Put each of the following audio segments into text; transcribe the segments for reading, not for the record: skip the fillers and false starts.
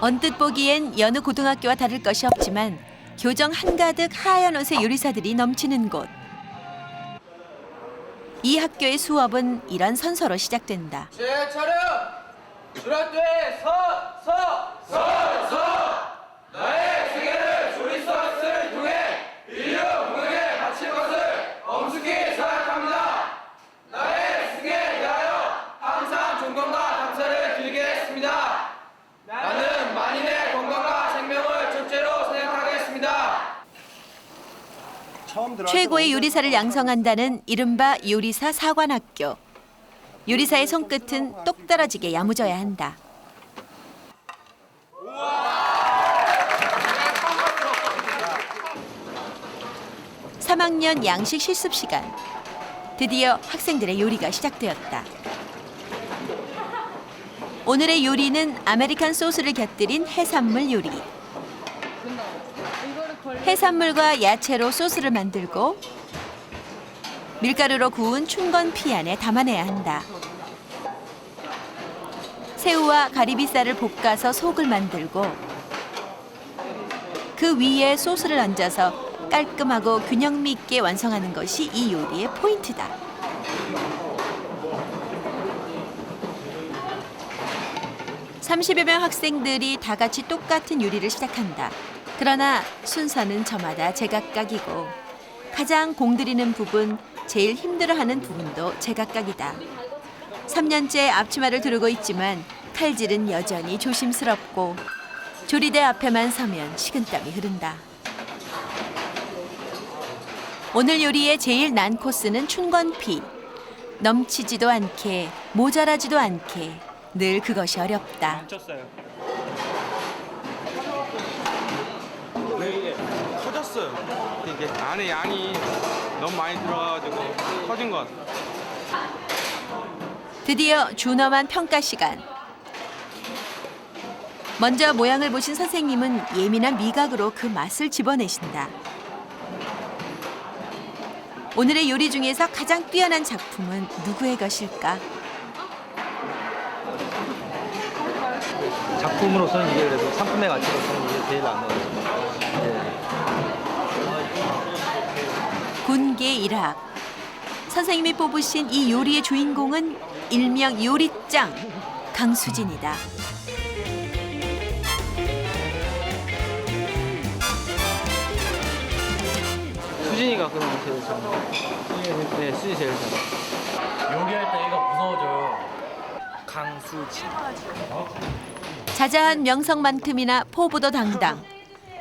언뜻 보기엔 여느 고등학교와 다를 것이 없지만 교정 한가득 하얀 옷의 요리사들이 넘치는 곳. 이 학교의 수업은 이런 선서로 시작된다. 제 차렷! 주라되 서! 나의 세계를 조리서비스를 통해 인류 공연에 바칠 것을 엄숙히 생각합니다. 나의 승에 위하여 항상 존경과 감사를 드리겠습니다. 나는 만인의 건강과 생명을 첫째로 생각하겠습니다. 최고의 요리사를 양성한다는 이른바 요리사 사관학교. 요리사의 손끝은 똑 떨어지게 야무져야 한다. (3학년) 양식 실습 시간. 드디어 학생들의 요리가 시작되었다. 오늘의 요리는 아메리칸 소스를 곁들인 해산물 요리. 해산물과 야채로 소스를 만들고 밀가루로 구운 춘건피 안에 담아내야 한다. 새우와 가리비살을 볶아서 속을 만들고 그 위에 소스를 얹어서 깔끔하고 균형미 있게 완성하는 것이 이 요리의 포인트다. (30여 명) 학생들이 다 같이 똑같은 요리를 시작한다. 그러나 순서는 저마다 제각각이고 가장 공들이는 부분, 제일 힘들어하는 부분도 제각각이다. 3년째 앞치마를 두르고 있지만 칼질은 여전히 조심스럽고 조리대 앞에만 서면 식은땀이 흐른다. 오늘 요리의 제일 난 코스는 춘건피. 넘치지도 않게 모자라지도 않게 늘 그것이 어렵다. 이게 커졌어요. 이게 안에 양이 너무 많이 들어가가지고 커진 것 같아요. 드디어 준엄한 평가 시간. 먼저 모양을 보신 선생님은 예민한 미각으로 그 맛을 집어내신다. 오늘의 요리 중에서 가장 뛰어난 작품은 누구의 것일까? 작품으로서는 이게 그래도 상품의 가치로서는 이게 제일 나은 것 같습니다. 군계 일학. 선생님이 뽑으신 이 요리의 주인공은 일명 요리짱 강수진이다. 수진이가 그런 거 제일 잘해요. 네, 수진이 제일 잘해요. 요리할 때 얘가 무서워져요. 강수진. 자자한 명성만큼이나 포부도 당당.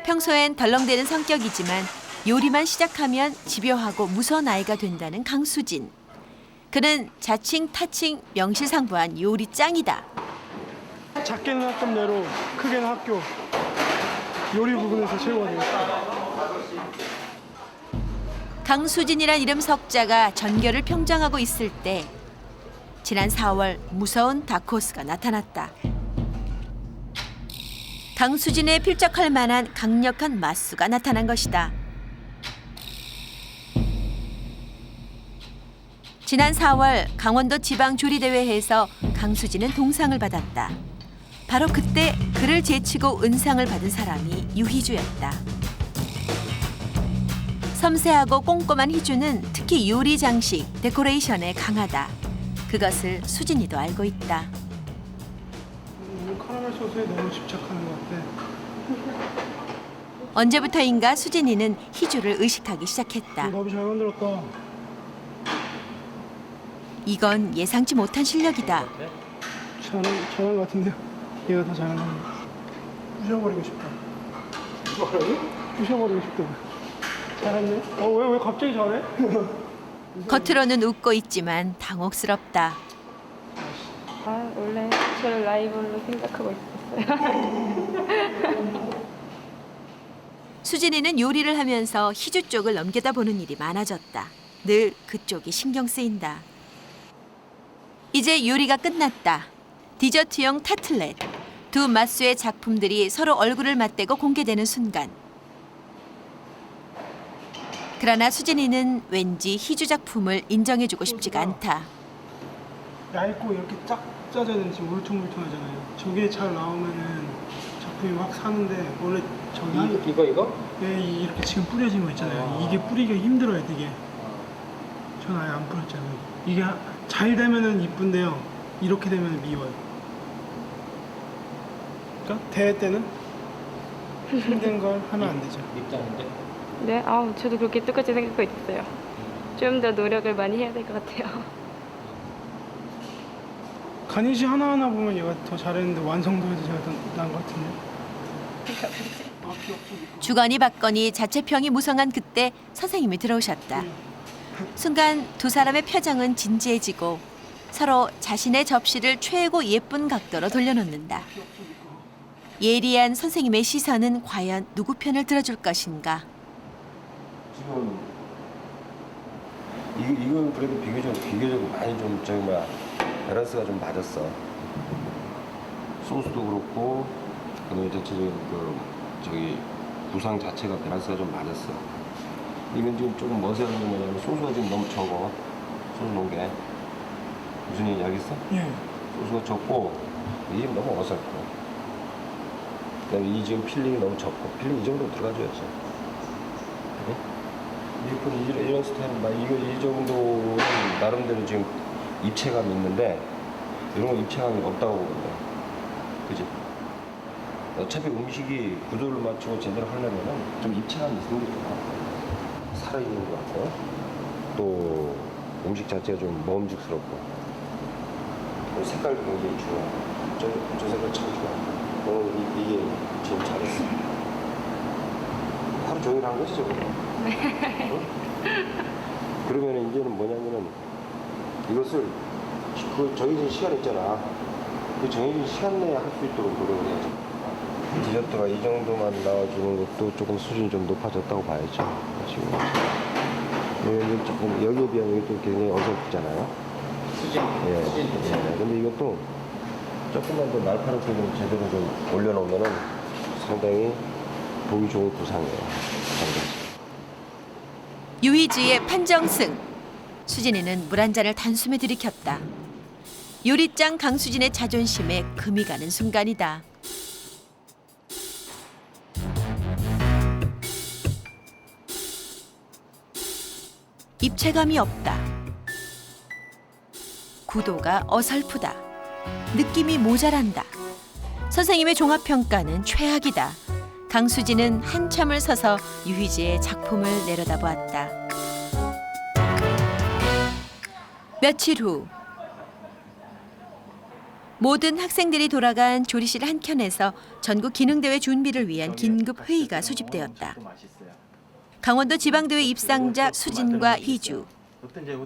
평소엔 덜렁대는 성격이지만 요리만 시작하면 집요하고 무서운 아이가 된다는 강수진. 그는 자칭 타칭 명실상부한 요리 짱이다. 작게는 학급 내로 크게는 학교 요리 부분에서 최고가 되겠습니다. 강수진이란 이름 석자가 전결을 평정하고 있을 때 지난 4월 무서운 다크호스가 나타났다. 강수진에 필적할 만한 강력한 맞수가 나타난 것이다. 지난 4월 강원도 지방조리대회에서 강수진은 동상을 받았다. 바로 그때 그를 제치고 은상을 받은 사람이 유희주였다. 섬세하고 꼼꼼한 희주는 특히 요리 장식, 데코레이션에 강하다. 그것을 수진이도 알고 있다. 카라멜 소스에 너무 집착하는 것 같아. 언제부터인가 수진이는 희주를 의식하기 시작했다. 나비 잘 만들었다. 이건 예상치 못한 실력이다. 잘한 것 같은데요. 얘가 더 잘한 겁니다. 부셔버리고 싶다. 뭐라고? 부셔버리고 싶다고. 잘했네. 왜 갑자기 잘해? 겉으로는 웃고 있지만 당혹스럽다. 아, 원래 저를 라이벌로 생각하고 있었어요. 수진이는 요리를 하면서 희주 쪽을 넘겨다보는 일이 많아졌다. 늘 그쪽이 신경 쓰인다. 이제 요리가 끝났다. 디저트용 타틀렛. 두 맛수의 작품들이 서로 얼굴을 맞대고 공개되는 순간. 그러나 수진이는 왠지 희주 작품을 인정해주고 싶지가 않다. 얇고 이렇게 쫙 짜져 있는 지금 울퉁불퉁하잖아요. 저게 잘 나오면은 작품이 막 사는데 원래 저기 이거? 예, 이렇게 지금 뿌려진 거 있잖아요. 이게 뿌리기가 힘들어요, 되게. 전 아예 안 뿌렸잖아요. 이게 잘 되면은 이쁜데요. 이렇게 되면 미워요. 그러니까 대회 때는 힘든 걸 하면 안 되죠. 입장인데? 네, 아우 저도 그렇게 똑같이 생각하고 있어요. 좀 더 노력을 많이 해야 될 것 같아요. 가니시 하나하나 보면 얘가 더 잘했는데 완성도에서 제가 더 나은 것 같은데. 주거니 받거니 자체평이 무성한 그때 선생님이 들어오셨다. 순간 두 사람의 표정은 진지해지고 서로 자신의 접시를 최고 예쁜 각도로 돌려놓는다. 예리한 선생님의 시선은 과연 누구 편을 들어줄 것인가? 지금 이건 그래도 비교적 많이 좀 저기 뭐야 밸런스가 좀 맞았어. 소스도 그렇고 그다음에 전체적인 그 저기 구상 자체가 밸런스가 좀 맞았어. 이건 지금 조금 머세한 게 뭐냐면 소스가 지금 너무 적어. 소스 놓은 게 무슨 얘기 알겠어? 예. 소스가 적고 이게 너무 어설퍼. 그다음에 이 지금 필링이 너무 적고 필링 이 정도 들어가줘야지. 그래? 이런 스타일은 막 이 정도는 나름대로 지금 입체감이 있는데 이런 건 입체감이 없다고 보는데, 그지? 어차피 음식이 구도를 맞추고 제대로 하려면은 좀 입체감이 있는 게 좋아. 살아있는 것 같고 또 음식 자체가 좀 먹음직스럽고 색깔도 굉장히 중요하고 저 색깔 참 좋아. 오늘 이게 지금 잘했어. 하루 종일 한 거지 저거. 그러면 이제는 뭐냐면은 이것을 그 정해진 시간 있잖아. 그 정해진 시간 내에 할 수 있도록 노력을 해야지. 디저트가 이 정도만 나와주는 것도 조금 수준이 좀 높아졌다고 봐야죠. 지금 이게 조금 여기에 비하면 이게 또 굉장히 어설프잖아요. 수진. 예. 근데 이것도 조금만 더 날카롭게 좀 제대로 좀 올려놓으면은 상당히 보기 좋은 구상이에요. 유희주의 판정승. 수진이는 물 한 잔을 단숨에 들이켰다. 요리짱 강수진의 자존심에 금이 가는 순간이다. 입체감이 없다. 구도가 어설프다. 느낌이 모자란다. 선생님의 종합평가는 최악이다. 강수진은 한참을 서서 유희지의 작품을 내려다보았다. 며칠 후 모든 학생들이 돌아간 조리실 한켠에서 전국 기능대회 준비를 위한 긴급 회의가 소집되었다. 강원도 지방대회 입상자 수진과 희주,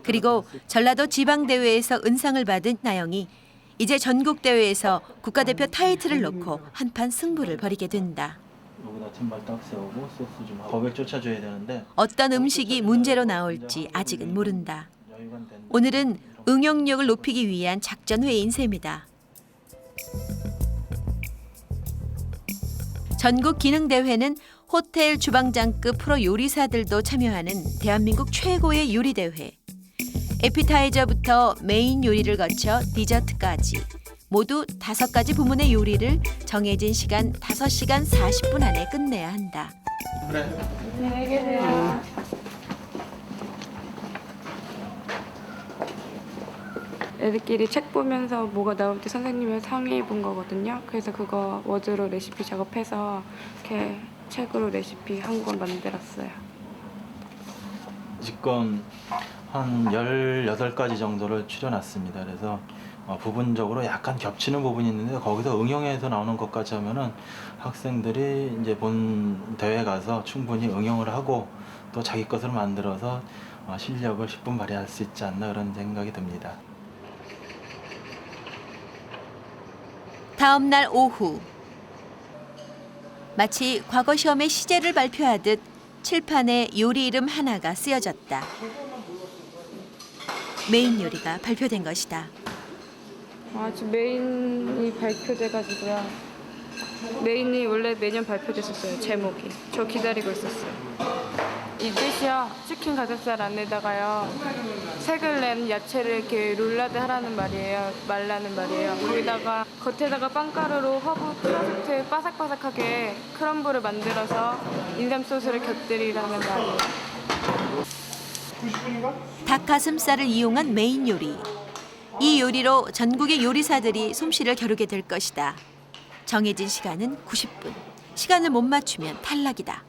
그리고 전라도 지방대회에서 은상을 받은 나영이 이제 전국대회에서 국가대표 타이틀을 놓고 한판 승부를 벌이게 된다. 여기다 tim발 딱 세우고 소스 좀 하고 거백 쫓아줘야 되는데 어떤 음식이 문제로 나올지 아직은 모른다. 오늘은 응용력을 높이기 위한 작전 회의인 셈이다. 전국 기능대회는 호텔 주방장급 프로 요리사들도 참여하는 대한민국 최고의 요리대회. 에피타이저부터 메인 요리를 거쳐 디저트까지 모두 5가지 부문의 요리를 정해진 시간 5시간 40분 안에 끝내야 한다. 안녕히 계세요. 애들끼리 책 보면서 뭐가 나올지 선생님이랑 상의해 본 거거든요. 그래서 그거 워드로 레시피 작업해서 이렇게 책으로 레시피 한 권 만들었어요. 지금 한 18가지 정도를 추려놨습니다. 그래서 부분적으로 약간 겹치는 부분이 있는데 거기서 응용해서 나오는 것까지 하면은 학생들이 이제 본 대회 가서 충분히 응용을 하고 또 자기 것을 만들어서 실력을 10분 발휘할 수 있지 않나 그런 생각이 듭니다. 다음 날 오후 마치 과거 시험의 시제를 발표하듯 칠판에 요리 이름 하나가 쓰여졌다. 메인 요리가 발표된 것이다. 지금 메인이 발표돼가지고요. 메인이 원래 매년 발표됐었어요. 제목이. 저 기다리고 있었어요. 이 뜻이요. 치킨 가슴살 안에다가요. 색을 낸 야채를 이렇게 롤라드 하라는 말이에요. 말라는 말이에요. 거기다가 겉에다가 빵가루로 허브 크러스트 바삭바삭하게 크럼블을 만들어서 인삼 소스를 곁들이라는 말이에요. 90분인가? 닭가슴살을 이용한 메인 요리. 이 요리로 전국의 요리사들이 솜씨를 겨루게 될 것이다. 정해진 시간은 90분. 시간을 못 맞추면 탈락이다.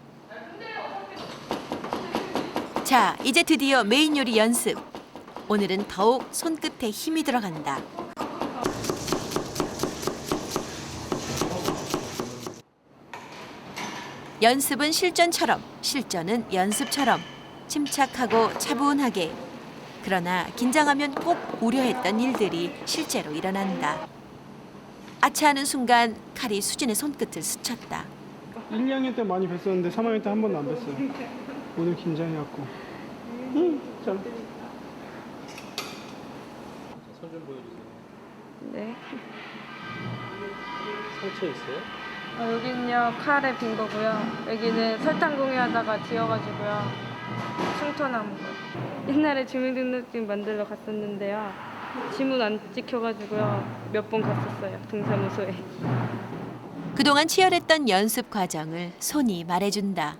자, 이제 드디어 메인 요리 연습. 오늘은 더욱 손끝에 힘이 들어간다. 연습은 실전처럼, 실전은 연습처럼 침착하고 차분하게. 그러나 긴장하면 꼭 우려했던 일들이 실제로 일어난다. 아차하는 순간 칼이 수진의 손끝을 스쳤다. 1, 2학년 때 많이 뵀었는데 3학년 때 한 번도 안 뵀어요. 오늘 긴장해갖고. 잘. 네. 상처 있어요? 여기는요 칼에 빈 거고요. 여기는 설탕 공유하다가 지어가지고요. 흉터나무. 옛날에 주민등록증 만들러 갔었는데요. 지문 안 찍혀가지고요. 몇 번 갔었어요. 동사무소에. 그동안 치열했던 연습 과정을 손이 말해준다.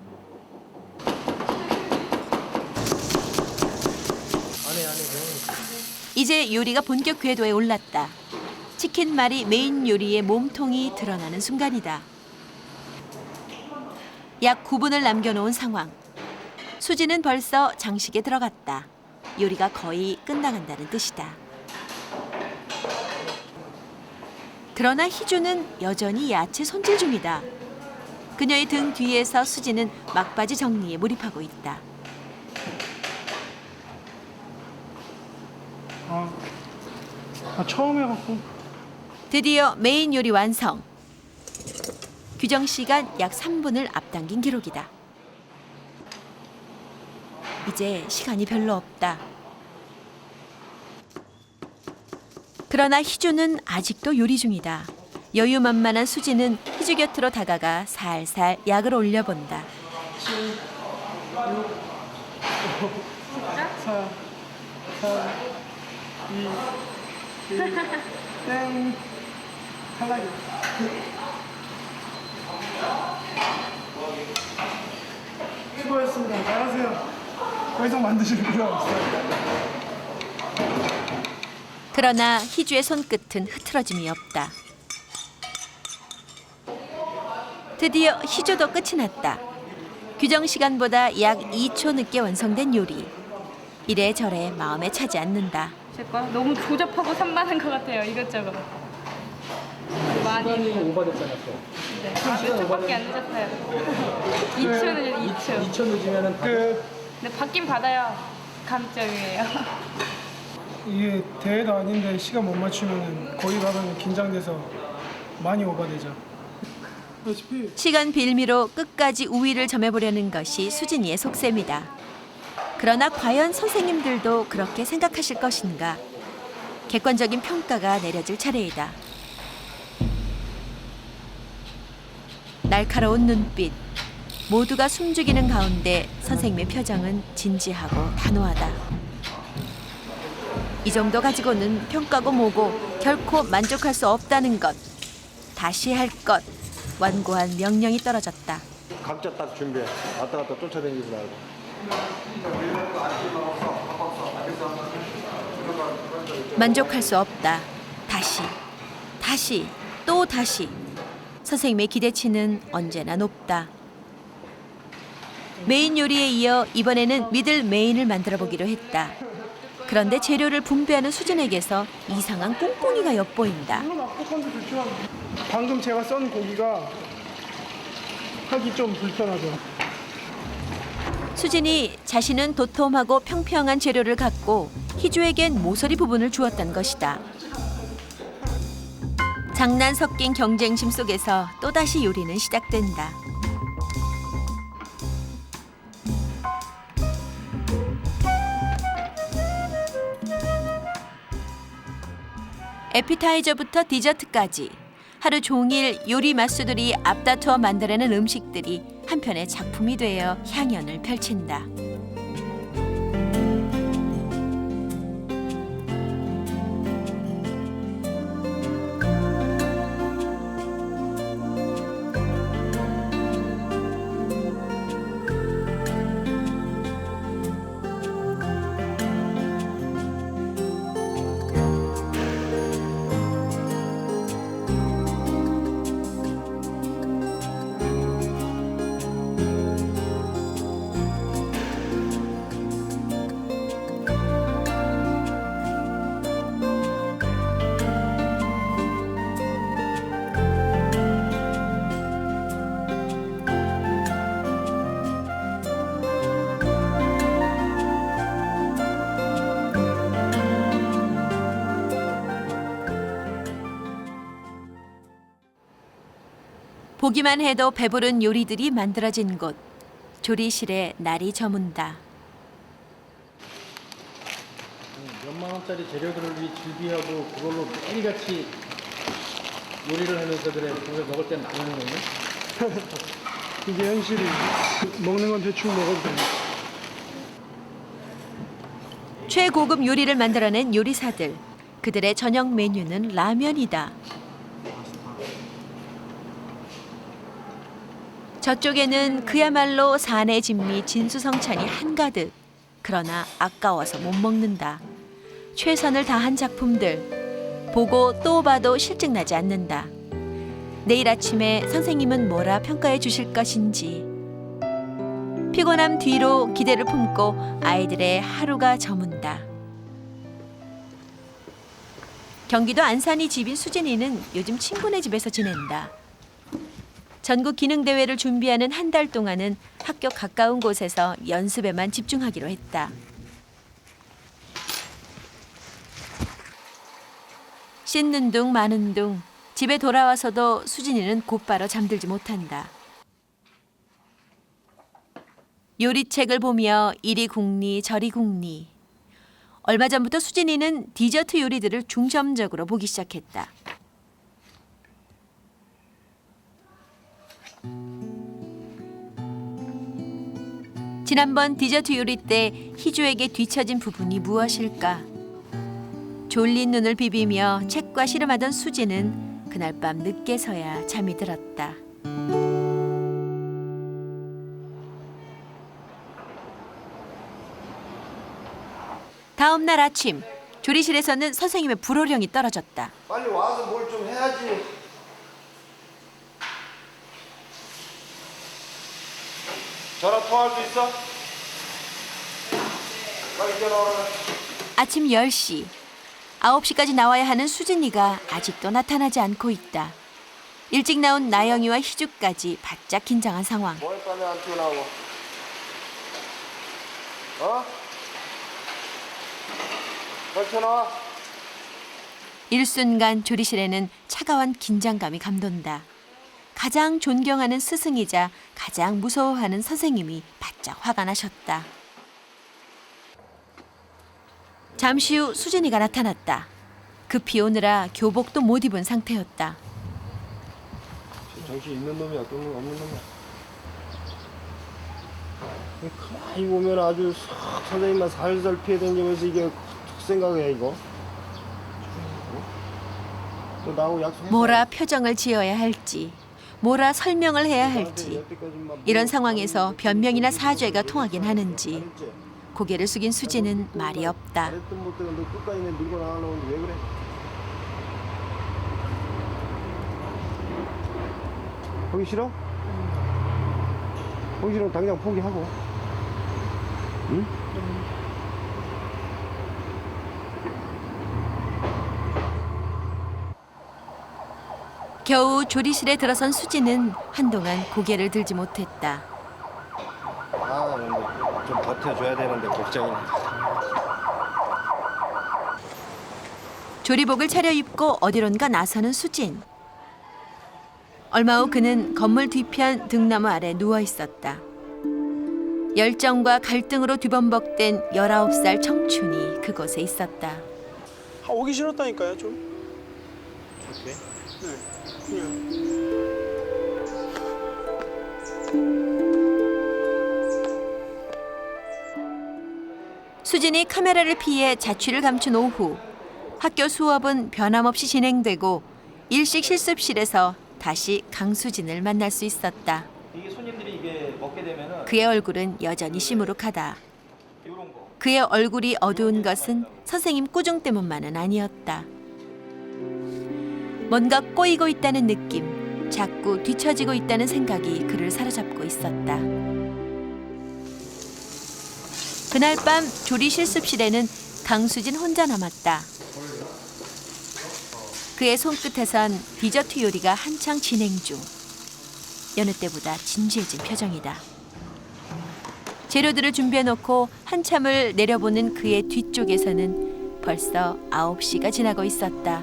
이제 요리가 본격 궤도에 올랐다. 치킨 말이 메인 요리의 몸통이 드러나는 순간이다. 약 9분을 남겨놓은 상황. 수지는 벌써 장식에 들어갔다. 요리가 거의 끝나간다는 뜻이다. 그러나 희주는 여전히 야채 손질 중이다. 그녀의 등 뒤에서 수지는 막바지 정리에 몰입하고 있다. 처음 해갖고. 드디어 메인 요리 완성. 규정 시간 약 3분을 앞당긴 기록이다. 이제 시간이 별로 없다. 그러나 희주는 아직도 요리 중이다. 여유만만한 수지는 희주 곁으로 다가가 살살 약을 올려본다. 7, 6, 5, 4, 3, 2, 1, 땡. 탈락이야. 수고했습니다. 잘하세요. 더 이상 만드실 필요 없어요. 그러나 희주의 손끝은 흐트러짐이 없다. 드디어 희주도 끝이 났다. 규정 시간보다 약 2초 늦게 완성된 요리. 이래저래 마음에 차지 않는다. 제 거 너무 조잡하고 산만한 것 같아요. 이것저것. 많이 오버됐잖아요. 네. 몇 초밖에 안 늦었어요. 2초는 2초. 2초 늦으면은 근데 받긴 받아요. 감점이에요. 이게 대회도 아닌데 시간 못 맞추면 거기 가면 긴장돼서 많이 오버되죠. 시간 빌미로 끝까지 우위를 점해보려는 것이 수진이의 속셈이다. 그러나 과연 선생님들도 그렇게 생각하실 것인가? 객관적인 평가가 내려질 차례이다. 날카로운 눈빛, 모두가 숨죽이는 가운데 선생님의 표정은 진지하고 단호하다. 이 정도 가지고는 평가고 뭐고 결코 만족할 수 없다는 것. 다시 할 것. 완고한 명령이 떨어졌다. 각자 딱 준비해. 왔다 갔다 쫓아다니지 말고. 만족할 수 없다. 다시, 또 다시. 선생님의 기대치는 언제나 높다. 메인 요리에 이어 이번에는 미들 메인을 만들어 보기로 했다. 그런데 재료를 분배하는 수진에게서 이상한 꿍꿍이가 엿보인다. 물론 압박한데 좋지만 방금 제가 썬 고기가 하기 좀 불편하죠. 수진이 자신은 도톰하고 평평한 재료를 갖고 희주에겐 모서리 부분을 주었던 것이다. 장난 섞인 경쟁심 속에서 또다시 요리는 시작된다. 에피타이저부터 디저트까지 하루 종일 요리 맛수들이 앞다투어 만들어낸 음식들이 한편의 작품이 되어 향연을 펼친다. 보기만 해도 배부른 요리들이 만들어진 곳. 조리실에 날이 저문다. 몇만 원짜리 재료들을 준비하고 그걸로 매일같이 요리를 하면서 그래 그걸 먹을 땐 나오는 거네. 이게 현실이. 먹는 건 대충 먹어도 돼. 최고급 요리를 만들어낸 요리사들. 그들의 저녁 메뉴는 라면이다. 저쪽에는 그야말로 산의 진미 진수성찬이 한가득. 그러나 아까워서 못 먹는다. 최선을 다한 작품들. 보고 또 봐도 실증나지 않는다. 내일 아침에 선생님은 뭐라 평가해 주실 것인지. 피곤함 뒤로 기대를 품고 아이들의 하루가 저문다. 경기도 안산이 집인 수진이는 요즘 친구네 집에서 지낸다. 전국 기능대회를 준비하는 한 달 동안은 학교 가까운 곳에서 연습에만 집중하기로 했다. 씻는 둥 마는 둥 집에 돌아와서도 수진이는 곧바로 잠들지 못한다. 요리책을 보며 이리 굽니 저리 굽니. 얼마 전부터 수진이는 디저트 요리들을 중점적으로 보기 시작했다. 지난번 디저트 요리 때 희주에게 뒤처진 부분이 무엇일까? 졸린 눈을 비비며 책과 씨름하던 수지는 그날 밤 늦게서야 잠이 들었다. 다음 날 아침, 조리실에서는 선생님의 불호령이 떨어졌다. 빨리 와서 뭘 좀 해야지. 전화 통화할 수 있어? 빨리 전화오라. 아침 10시, 9시까지 나와야 하는 수진이가 아직도 나타나지 않고 있다. 일찍 나온 나영이와 희주까지 바짝 긴장한 상황. 뭐 했다며 안 튀어나오고. 어? 빨리 튀어나와. 일순간 조리실에는 차가운 긴장감이 감돈다. 가장 존경하는 스승이자 가장 무서워하는 선생님이 바짝 화가 나셨다. 잠시 후 수진이가 나타났다. 급히 오느라 교복도 못 입은 상태였다. 정신 있는 놈이야, 없는 놈이야. 가만히 보면 아주 싹 선생님만 살살 피해다니면서 이게 생각해 이거. 또 나하고 약속했어. 뭐라 표정을 지어야 할지, 뭐라 설명을 해야 할지, 이런 상황에서 변명이나 사죄가 통하긴 하는지 고개를 숙인 수지는 말이 없다. 잘했든 못했든 너 끝까지 내 밀고 나가려고 하는데 왜 그래? 보기 싫어? 보기 싫으면 당장 포기하고. 응? 겨우 조리실에 들어선 수지는 한동안 고개를 들지 못했다. 아, 근데 좀 버텨줘야 되는데 걱정이네. 조리복을 차려입고 어디론가 나서는 수진. 얼마 후 그는 건물 뒤편 등나무 아래 누워 있었다. 열정과 갈등으로 뒤범벅된 19살 청춘이 그곳에 있었다. 오기 싫었다니까요 좀. 수진이 카메라를 피해 자취를 감춘 오후 학교 수업은 변함없이 진행되고 일식 실습실에서 다시 강수진을 만날 수 있었다. 이게 손님들이 이게 먹게 되면은 그의 얼굴은 여전히 시무룩하다. 이런 거. 그의 얼굴이 어두운 것은 선생님 꾸중 때문만은 아니었다. 뭔가 꼬이고 있다는 느낌, 자꾸 뒤처지고 있다는 생각이 그를 사로잡고 있었다. 그날 밤 조리 실습실에는 강수진 혼자 남았다. 그의 손끝에선 디저트 요리가 한창 진행 중. 여느 때보다 진지해진 표정이다. 재료들을 준비해놓고 한참을 내려보는 그의 뒤쪽에서는 벌써 9시가 지나고 있었다.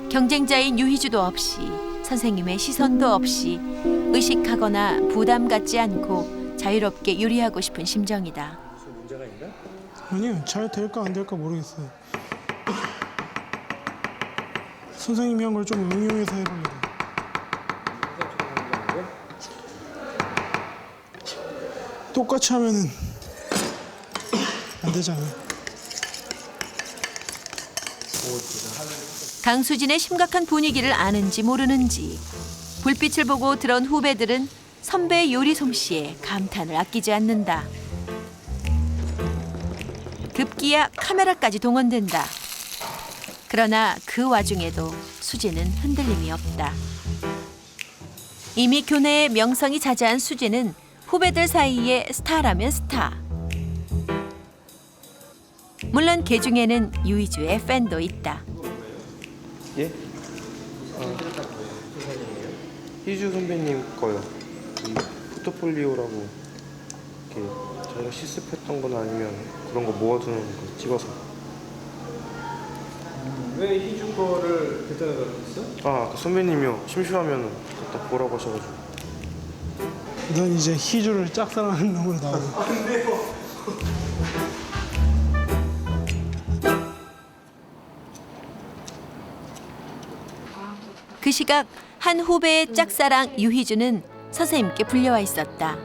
경쟁자인 유희주도 없이 선생님의 시선도 없이 의식하거나 부담 갖지 않고 자유롭게 요리하고 싶은 심정이다. 아니요, 잘 될까 안 될까 모르겠어요. 선생님이 한 걸 좀 응용해서 해봅니다. 똑같이 하면은 안 되잖아요. 강수진의 심각한 분위기를 아는지 모르는지 불빛을 보고 들어온 후배들은 선배의 요리 솜씨에 감탄을 아끼지 않는다. 급기야 카메라까지 동원된다. 그러나 그 와중에도 수진은 흔들림이 없다. 이미 교내에 명성이 자자한 수진은 후배들 사이에 스타라면 스타. 물론 그 중에는 유희주의 팬도 있다. 예? 희주 선배님 거요. 이 포트폴리오라고 이렇게 저희가 실습했던 거나 아니면 그런 거 모아두는 거 찍어서. 왜 희주 거를 그때다 넣었어? 그 선배님이요. 심심하면 갖다 보라고 하셔가지고. 넌 이제 희주를 짝사랑하는 놈으로 나오고. 그 시각 한 후배의 짝사랑 유희주는 선생님께 불려와 있었다.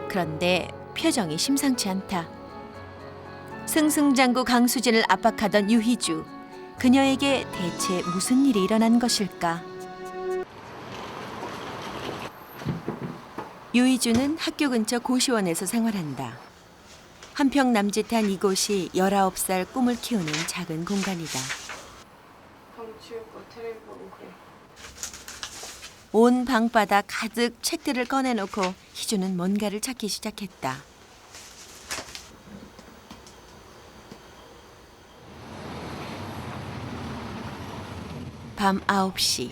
그런데 표정이 심상치 않다. 승승장구 강수진을 압박하던 유희주. 그녀에게 대체 무슨 일이 일어난 것일까? 유희주는 학교 근처 고시원에서 생활한다. 한평 남짓한 이곳이 19살 꿈을 키우는 작은 공간이다. 방 치우고 텔레비 보고 그래. 온 방바닥 가득 책들을 꺼내놓고 희주는 뭔가를 찾기 시작했다. 밤 9시.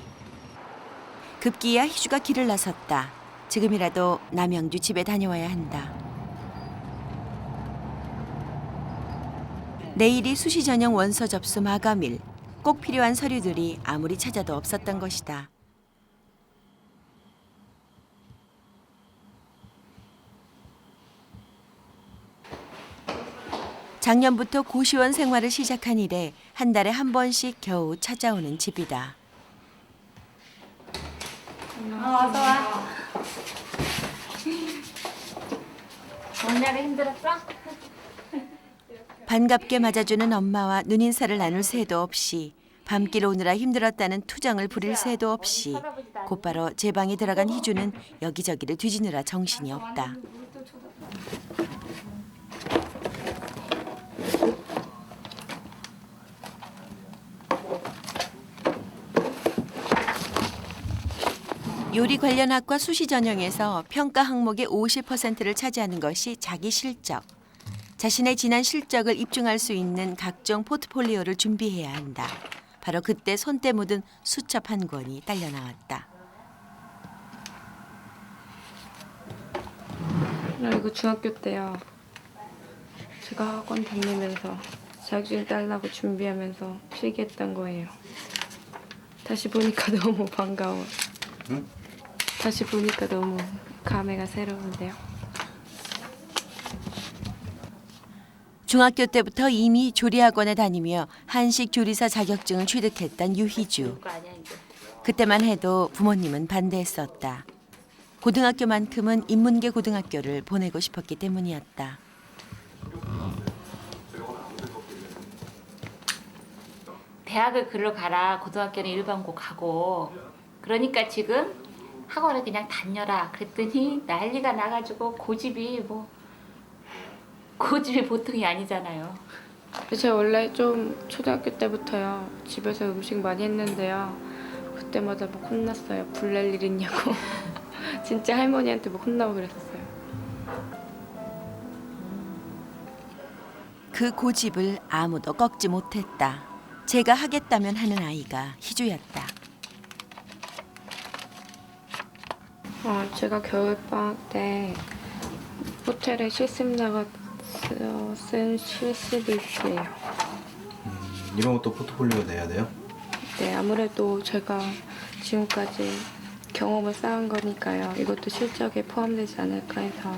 급기야 희주가 길을 나섰다. 지금이라도 남영주 집에 다녀와야 한다. 내일이 수시 전형 원서 접수 마감일. 꼭 필요한 서류들이 아무리 찾아도 없었던 것이다. 작년부터 고시원 생활을 시작한 이래 한 달에 한 번씩 겨우 찾아오는 집이다. 어서 와. 오늘은 힘들었어? 반갑게 맞아주는 엄마와 눈인사를 나눌 새도 없이 밤길 오느라 힘들었다는 투정을 부릴 새도 없이 곧바로 제 방에 들어간 희주는 여기저기를 뒤지느라 정신이 없다. 요리 관련 학과 수시 전형에서 평가 항목의 50%를 차지하는 것이 자기 실적. 자신의 지난 실적을 입증할 수 있는 각종 포트폴리오를 준비해야 한다. 바로 그때 손때 묻은 수첩 한 권이 딸려 나왔다. 나 이거 중학교 때요. 제가 학원 다니면서 자격증 따려고 준비하면서 필기했던 거예요. 다시 보니까 너무 반가워. 응? 다시 보니까 너무 감회가 새로운데요. 중학교 때부터 이미 조리학원에 다니며 한식 조리사 자격증을 취득했던 유희주. 그때만 해도 부모님은 반대했었다. 고등학교만큼은 인문계 고등학교를 보내고 싶었기 때문이었다. 대학을 글로 가라. 고등학교는 일반고 가고. 그러니까 지금 학원을 그냥 다녀라. 그랬더니 난리가 나가지고 고집이 보통이 아니잖아요. 제가 원래 좀 초등학교 때부터요. 집에서 음식 많이 했는데요. 그때마다 막 혼났어요. 불 낼 일 있냐고. 진짜 할머니한테 막 혼나고 그랬었어요. 그 고집을 아무도 꺾지 못했다. 제가 하겠다면 하는 아이가 희주였다. 제가 겨울방학 때 호텔에 실습 나가서 쓴 실습일지예요. 이런 것도 포트폴리오 내야 돼요? 네, 아무래도 제가 지금까지 경험을 쌓은 거니까요. 이것도 실적에 포함되지 않을까 해서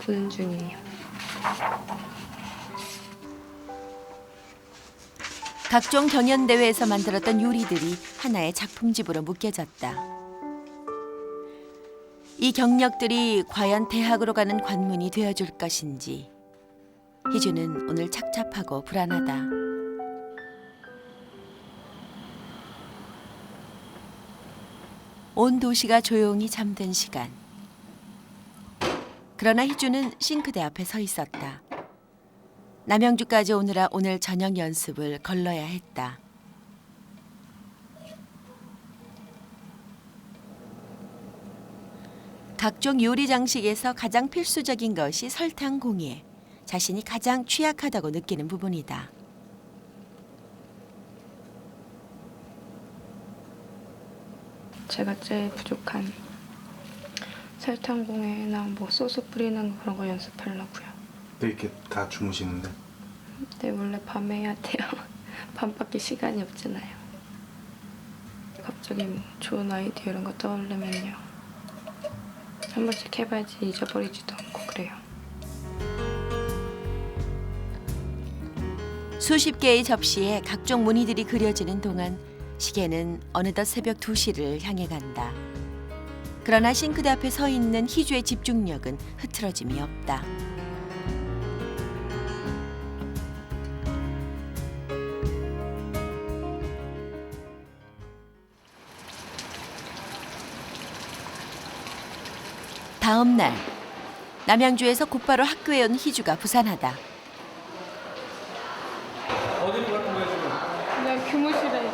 보는 중이에요. 각종 경연대회에서 만들었던 요리들이 하나의 작품집으로 묶여졌다. 이 경력들이 과연 대학으로 가는 관문이 되어줄 것인지 희주는 오늘 착잡하고 불안하다. 온 도시가 조용히 잠든 시간. 그러나 희주는 싱크대 앞에 서 있었다. 남양주까지 오느라 오늘 저녁 연습을 걸러야 했다. 각종 요리 장식에서 가장 필수적인 것이 설탕 공예. 자신이 가장 취약하다고 느끼는 부분이다. 제가 제일 부족한 설탕 공예나 소스 뿌리는 그런 거 연습하려고요. 이렇게 다 주무시는데? 네, 원래 밤에 해야 돼요. 밤밖에 시간이 없잖아요. 갑자기 좋은 아이디어 이런 거 떠오르면요. 한 번씩 해봐야지 잊어버리지도 않고 그래요. 수십 개의 접시에 각종 무늬들이 그려지는 동안 시계는 어느덧 새벽 2시를 향해 간다. 그러나 싱크대 앞에 서 있는 희주의 집중력은 흐트러짐이 없다. 다음 날 남양주에서 곧바로 학교에 온 희주가 부산하다. 어디로 가는 거야 지금? 그냥 교무실에.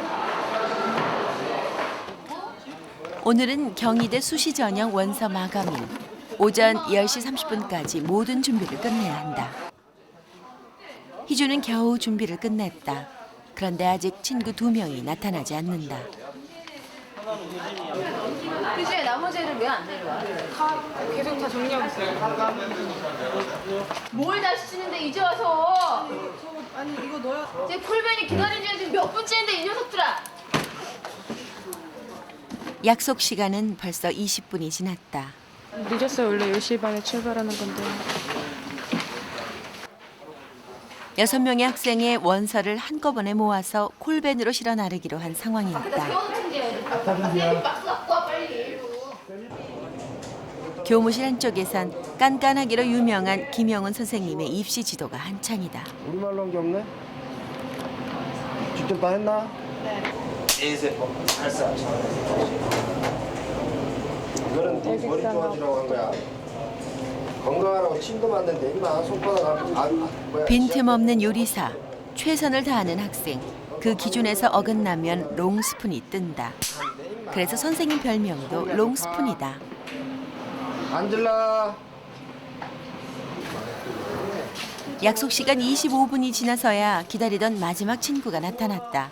오늘은 경희대 수시 전형 원서 마감일. 오전 10시 30분까지 모든 준비를 끝내야 한다. 희주는 겨우 준비를 끝냈다. 그런데 아직 친구 2명이 나타나지 않는다. 희주야 나머지는 왜 안 내려와? 계속 다 정리하고 있어요. 뭘 다시 치는데 이제 와서? 아니 이거 넣어야. 제 콜벤이 기다려줘야 지금 몇 분째인데 이 녀석들아. 약속 시간은 벌써 20분이 지났다. 늦었어요. 원래 10시 반에 출발하는 건데. 6명의 학생의 원서를 한꺼번에 모아서 콜벤으로 실어 나르기로 한 상황이었다. 교무실 한쪽에선 깐깐하기로 유명한 김영은 선생님의 입시 지도가 한창이다. 우리말로 한 게 없네? 직접 다 했나? 네. 이거는 네 머리 좋아지라고 한 거야. 건강하라고 침도 맞는데 임마 손바닥 빈틈없는 요리사, 최선을 다하는 학생. 그 기준에서 어긋나면 롱스푼이 뜬다. 그래서 선생님 별명도 롱스푼이다. 앉을라. 약속 시간 25분이 지나서야 기다리던 마지막 친구가 나타났다.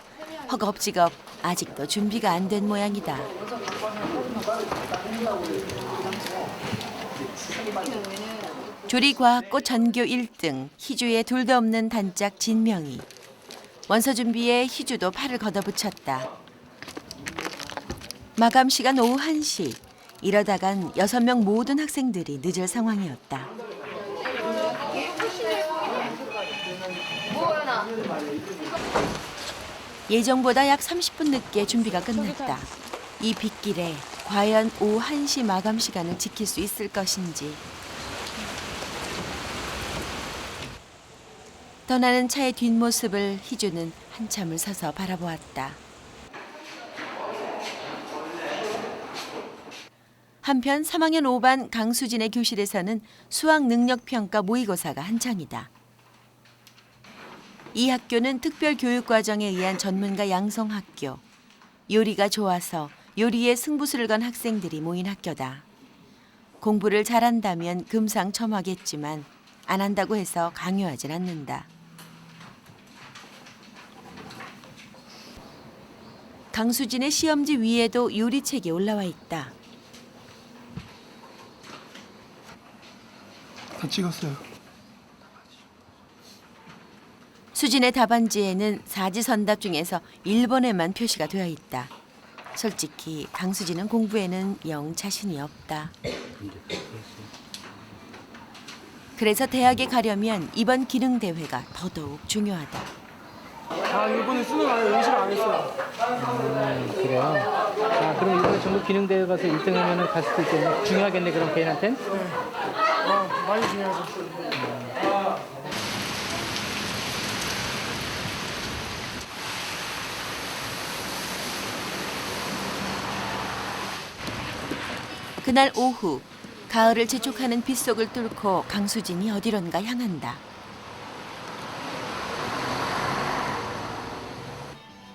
허겁지겁 아직도 준비가 안 된 모양이다. 조리과학고 전교 1등, 희주의 둘도 없는 단짝 진명이. 원서 준비에 희주도 팔을 걷어붙였다. 마감 시간 오후 1시. 이러다간 6명 모든 학생들이 늦을 상황이었다. 예정보다 약 30분 늦게 준비가 끝났다. 이 빗길에 과연 오후 1시 마감 시간을 지킬 수 있을 것인지. 떠나는 차의 뒷모습을 희주는 한참을 서서 바라보았다. 한편 3학년 5반 강수진의 교실에서는 수학 능력 평가 모의고사가 한창이다. 이 학교는 특별 교육 과정에 의한 전문가 양성 학교. 요리가 좋아서 요리에 승부수를 건 학생들이 모인 학교다. 공부를 잘한다면 금상첨화겠지만 안 한다고 해서 강요하진 않는다. 강수진의 시험지 위에도 요리책이 올라와 있다. 다 찍었어요. 수진의 답안지에는 사지선답 중에서 1번에만 표시가 되어 있다. 솔직히 강수진은 공부에는 영 자신이 없다. 그래서 대학에 가려면 이번 기능대회가 더더욱 중요하다. 아, 이번에 수능 안 해요. 응시를 안 했어요. 그래요? 아, 그럼 이번에 전국 기능대회 가서 1등 하면은 갔을 때 좀 중요하겠네, 그럼 개인한텐? 많이 중요하죠. 그날 오후 가을을 재촉하는 빗속을 뚫고 강수진이 어디론가 향한다.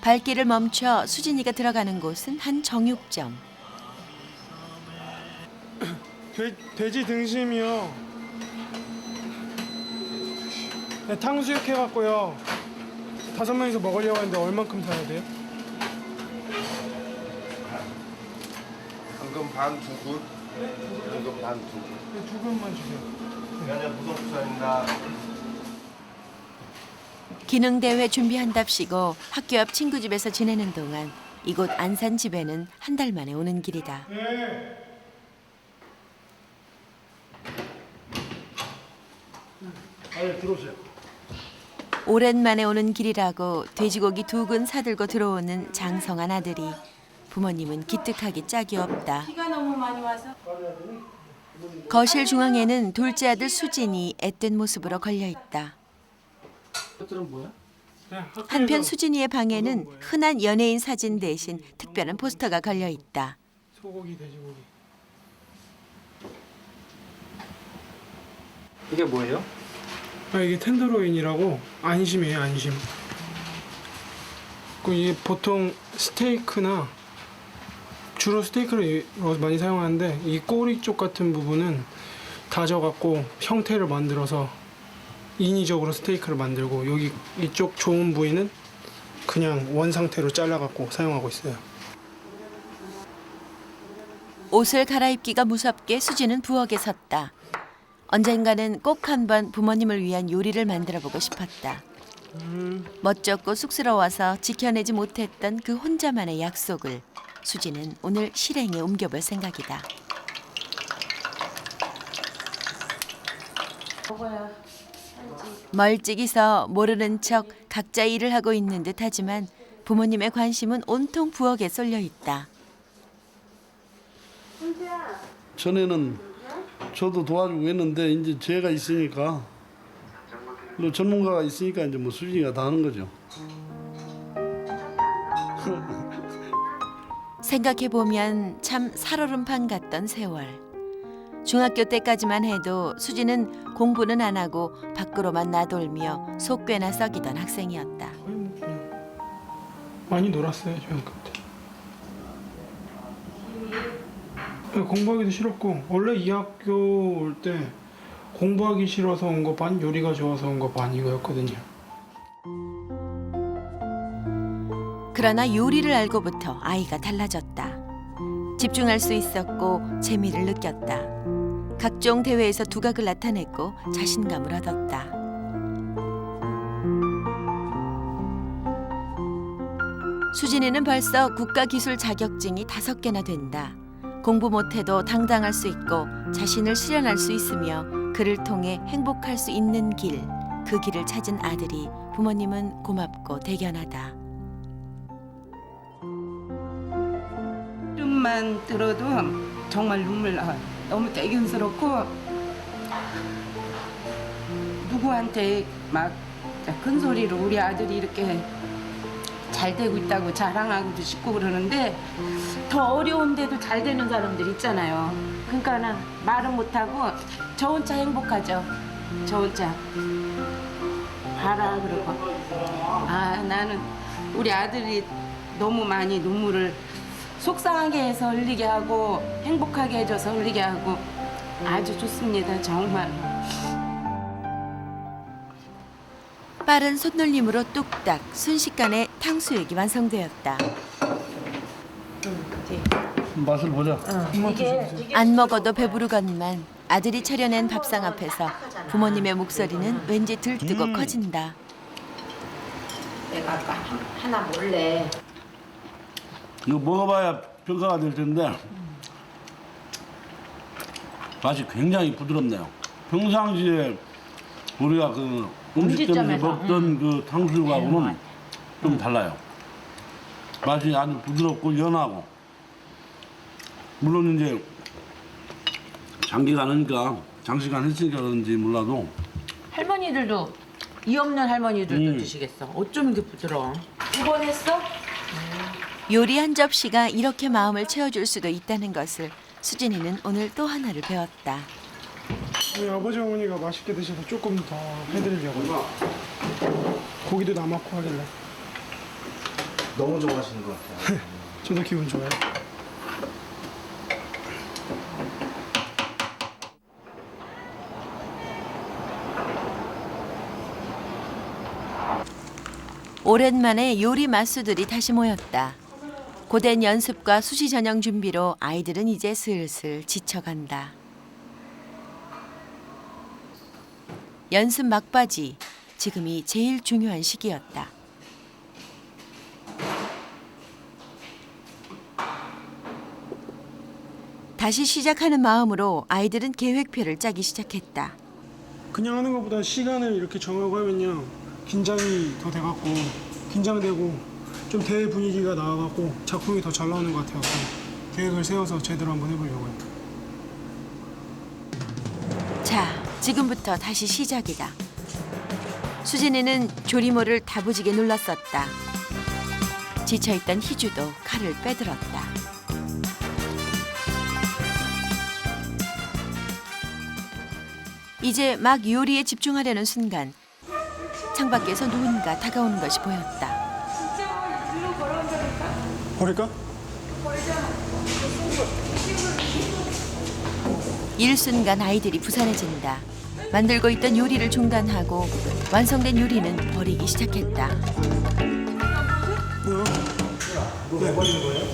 발길을 멈춰 수진이가 들어가는 곳은 한 정육점. 돼지 등심이요. 네, 탕수육 해갖고요. 5명이서 먹으려고 하는데 얼만큼 사야 돼요? 방금 반 2근, 방금 반 2근. 네, 2근만 주세요. 안녕, 무섭습니다. 기능대회 준비한답시고 학교 앞 친구 집에서 지내는 동안 이곳 안산 집에는 한 달 만에 오는 길이다. 들어오세요. 오랜만에 오는 길이라고 돼지고기 2근 사들고 들어오는 장성한 아들이 부모님은 기특하기 짝이 없다. 비가 너무 많이 와서. 거실 중앙에는 둘째 아들 수진이 앳된 모습으로 걸려 있다. 것들은 뭐야? 한편 수진이의 방에는 흔한 연예인 사진 대신 특별한 포스터가 걸려 있다. 소고기, 돼지고기. 이게 뭐예요? 아, 이게 텐더로인이라고 안심이에요, 안심. 이게 보통 스테이크나 주로 스테이크를 많이 사용하는데 이 꼬리 쪽 같은 부분은 다져갖고 형태를 만들어서 인위적으로 스테이크를 만들고 여기 이쪽 좋은 부위는 그냥 원 상태로 잘라갖고 사용하고 있어요. 옷을 갈아입기가 무섭게 수지는 부엌에 섰다. 언젠가는 꼭 한번 부모님을 위한 요리를 만들어보고 싶었다. 멋졌고 쑥스러워서 지켜내지 못했던 그 혼자만의 약속을 수지는 오늘 실행에 옮겨볼 생각이다. 멀찍이서 모르는 척 각자 일을 하고 있는 듯하지만 부모님의 관심은 온통 부엌에 쏠려 있다. 전에는 저도 도와주고 했는데 이제 제가 있으니까 그리고 전문가가 있으니까 이제 뭐 수진이가 다 하는 거죠. 생각해보면 참 살얼음판 같던 세월. 중학교 때까지만 해도 수지는 공부는 안 하고 밖으로만 나돌며 속괴나 썩이던 학생이었다. 많이 놀았어요, 중학교 때. 공부하기도 싫었고 원래 이 학교 올 때 공부하기 싫어서 온 거 반, 요리가 좋아서 온 거 반 이거였거든요. 그러나 요리를 알고부터 아이가 달라졌다. 집중할 수 있었고 재미를 느꼈다. 각종 대회에서 두각을 나타냈고 자신감을 얻었다. 수진이는 벌써 국가기술 자격증이 5개나 된다. 공부 못해도 당당할 수 있고 자신을 실현할 수 있으며 그를 통해 행복할 수 있는 길, 그 길을 찾은 아들이 부모님은 고맙고 대견하다. 이름만 들어도 정말 눈물 나요. 너무 대견스럽고 누구한테 막 큰 소리로 우리 아들이 이렇게 잘 되고 있다고 자랑하고도 싶고 그러는데 더 어려운데도 잘 되는 사람들 있잖아요. 그러니까는 말은 못하고 저 혼자 행복하죠. 저 혼자 봐라 그러고 아 나는 우리 아들이 너무 많이 눈물을 속상하게 해서 흘리게 하고 행복하게 해줘서 흘리게 하고 아주 좋습니다. 정말. 빠른 손놀림으로 뚝딱 순식간에 탕수육이 완성되었다. 맛을 보자. 안 먹어도 배부르건만 아들이 차려낸 밥상 앞에서 부모님의 목소리는 왠지 들뜨고 커진다. 내가 아까 하나 몰래 이거 먹어봐야 평가가 될 텐데 맛이 굉장히 부드럽네요. 평상시에 우리가 그 음식점에서 먹던 그 탕수육하고는 좀 달라요. 맛이 아주 부드럽고 연하고 물론 이제 장기간이니까 장시간 했으니까 그런지 몰라도 할머니들도 이 없는 할머니들도 드시겠어. 어쩜 이렇게 부드러워. 2번 했어? 요리 한 접시가 이렇게 마음을 채워줄 수도 있다는 것을 수진이는 오늘 또 하나를 배웠다. 우리 아버지 어머니가 맛있게 드셔서 조금 더 해드리려고요. 고기도 남았고 하길래. 너무 좋아하시는 것 같아요. 저도 기분 좋아요. 오랜만에 요리 마수들이 다시 모였다. 고된 연습과 수시 전형 준비로 아이들은 이제 슬슬 지쳐간다. 연습 막바지, 지금이 제일 중요한 시기였다. 다시 시작하는 마음으로 아이들은 계획표를 짜기 시작했다. 그냥 하는 것보다 시간을 이렇게 정하고 하면요 긴장이 더 돼갖고 긴장되고 좀 대회 분위기가 나와갖고 작품이 더 잘 나오는 것 같아요. 계획을 세워서 제대로 한번 해보려고요. 자, 지금부터 다시 시작이다. 수진이는 조리모를 다부지게 눌렀었다. 지쳐있던 희주도 칼을 빼들었다. 이제 막 요리에 집중하려는 순간 창밖에서 누군가 다가오는 것이 보였다. 버릴까? 일순간 아이들이 부산해진다. 만들고 있던 요리를 중단하고 완성된 요리는 버리기 시작했다. 왜 버리는 거예요?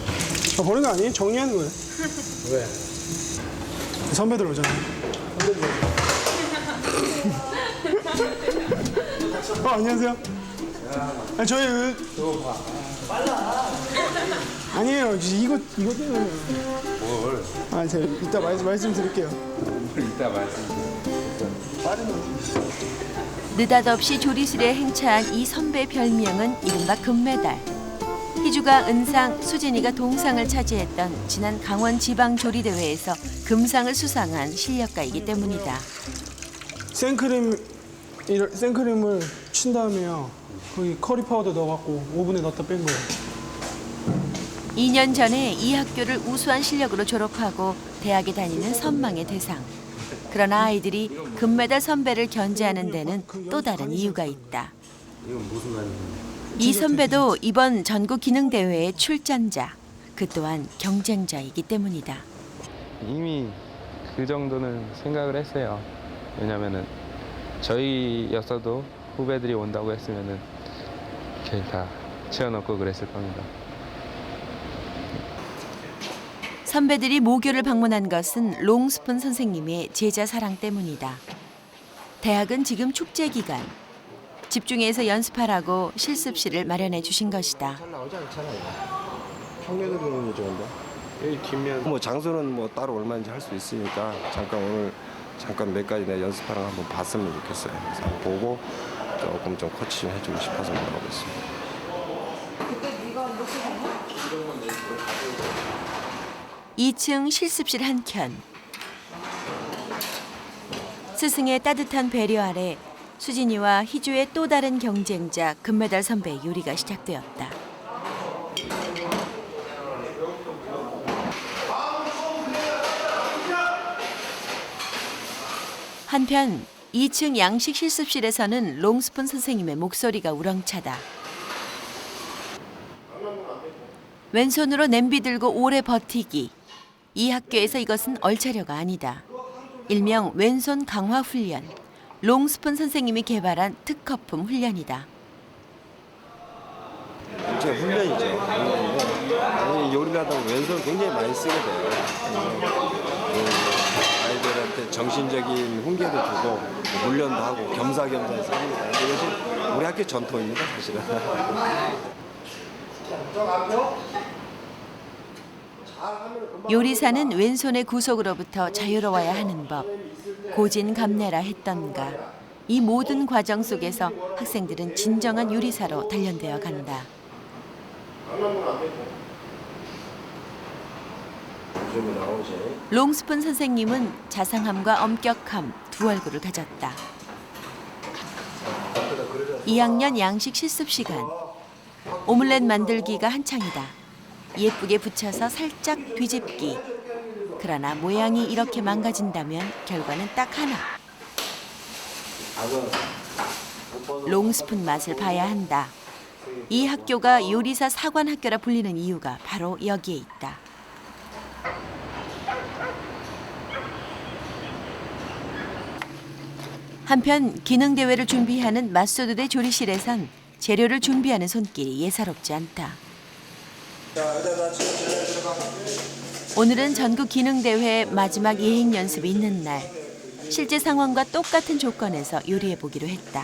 버리는 거 아니에요? 정리하는 거예요. 왜? 선배들 오잖아요. 안녕하세요. 아니, 저희 아니에요. 이거 때문에. 뭘? 아, 제가 이따 말씀드릴게요. 이따 말씀드릴게요. 느닷없이 조리실에 행차한 이 선배 별명은 이른바 금메달. 희주가 은상, 수진이가 동상을 차지했던 지난 강원 지방조리대회에서 금상을 수상한 실력가이기 때문이다. 생크림을 친 다음에요. 거기 커리 파우더 넣어갖고 오븐에 넣었다 뺀 거예요. 2년 전에 이 학교를 우수한 실력으로 졸업하고 대학에 다니는 선망의 대상. 그러나 아이들이 금메달 선배를 견제하는 데는 또 다른 이유가 있다. 이건 무슨 말이에요? 이 선배도 이번 전국 기능대회의 출전자, 그 또한 경쟁자이기 때문이다. 이미 그 정도는 생각을 했어요. 왜냐면은 저희였어도 후배들이 온다고 했으면은 이렇게 다 채워넣고 그랬을 겁니다. 선배들이 모교를 방문한 것은 롱스푼 선생님의 제자 사랑 때문이다. 대학은 지금 축제 기간. 집중해서 연습하라고 실습실을 마련해 주신 것이다. 잘 나오지 않잖아요. 평면으로 보는 이 정도. 여기 뒷면 뭐 장소는 뭐 따로 얼마인지 할 수 있으니까 잠깐 오늘 잠깐 몇 가지 내가 연습하는 거 한번 봤으면 좋겠어요. 그래서 한번 보고 조금 좀 코칭 해주고 싶어서 물어보고 있습니다. 그때 네가 이렇게 했나? 2층 실습실 한켠. 스승의 따뜻한 배려 아래 수진이와 희주의 또 다른 경쟁자 금메달 선배의 요리가 시작되었다. 한편 2층 양식 실습실에서는 롱스푼 선생님의 목소리가 우렁차다. 왼손으로 냄비 들고 오래 버티기. 이 학교에서 이것은 얼차려가 아니다. 일명 왼손 강화 훈련. 롱스푼 선생님이 개발한 특허품 훈련이다. 이제 훈련이죠. 훈련인데 요리를 하다 보면 왼손을 굉장히 많이 쓰게 돼요. 아이들한테 정신적인 훈계도 주고 훈련도 하고 겸사겸사해서 합니다. 이것이 우리 학교 전통입니다, 사실은. 요리사는 왼손의 구속으로부터 자유로워야 하는 법. 고진감래라 했던가. 이 모든 과정 속에서 학생들은 진정한 요리사로 단련되어 간다. 롱스푼 선생님은 자상함과 엄격함 두 얼굴을 가졌다. 2학년 양식 실습 시간. 오믈렛 만들기가 한창이다. 예쁘게 붙여서 살짝 뒤집기. 그러나 모양이 이렇게 망가진다면 결과는 딱 하나. 롱스푼 맛을 봐야 한다. 이 학교가 요리사 사관학교라 불리는 이유가 바로 여기에 있다. 한편 기능대회를 준비하는 맛소도대 조리실에선 재료를 준비하는 손길이 예사롭지 않다. 오늘은 전국 기능대회 마지막 예행 연습이 있는 날. 실제 상황과 똑같은 조건에서 요리해보기로 했다.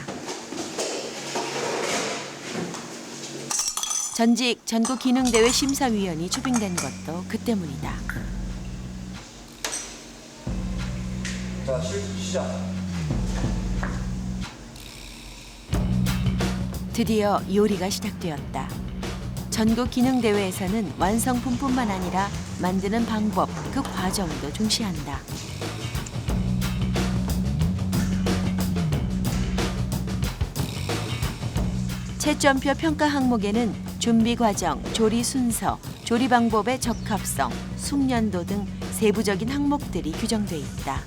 전직 전국 기능대회 심사위원이 초빙된 것도 그 때문이다. 자, 시작. 드디어 요리가 시작되었다. 전국 기능대회에서는 완성품뿐만 아니라 만드는 방법, 그 과정도 중시한다. 채점표 평가 항목에는 준비 과정, 조리 순서, 조리 방법의 적합성, 숙련도 등 세부적인 항목들이 규정돼 있다.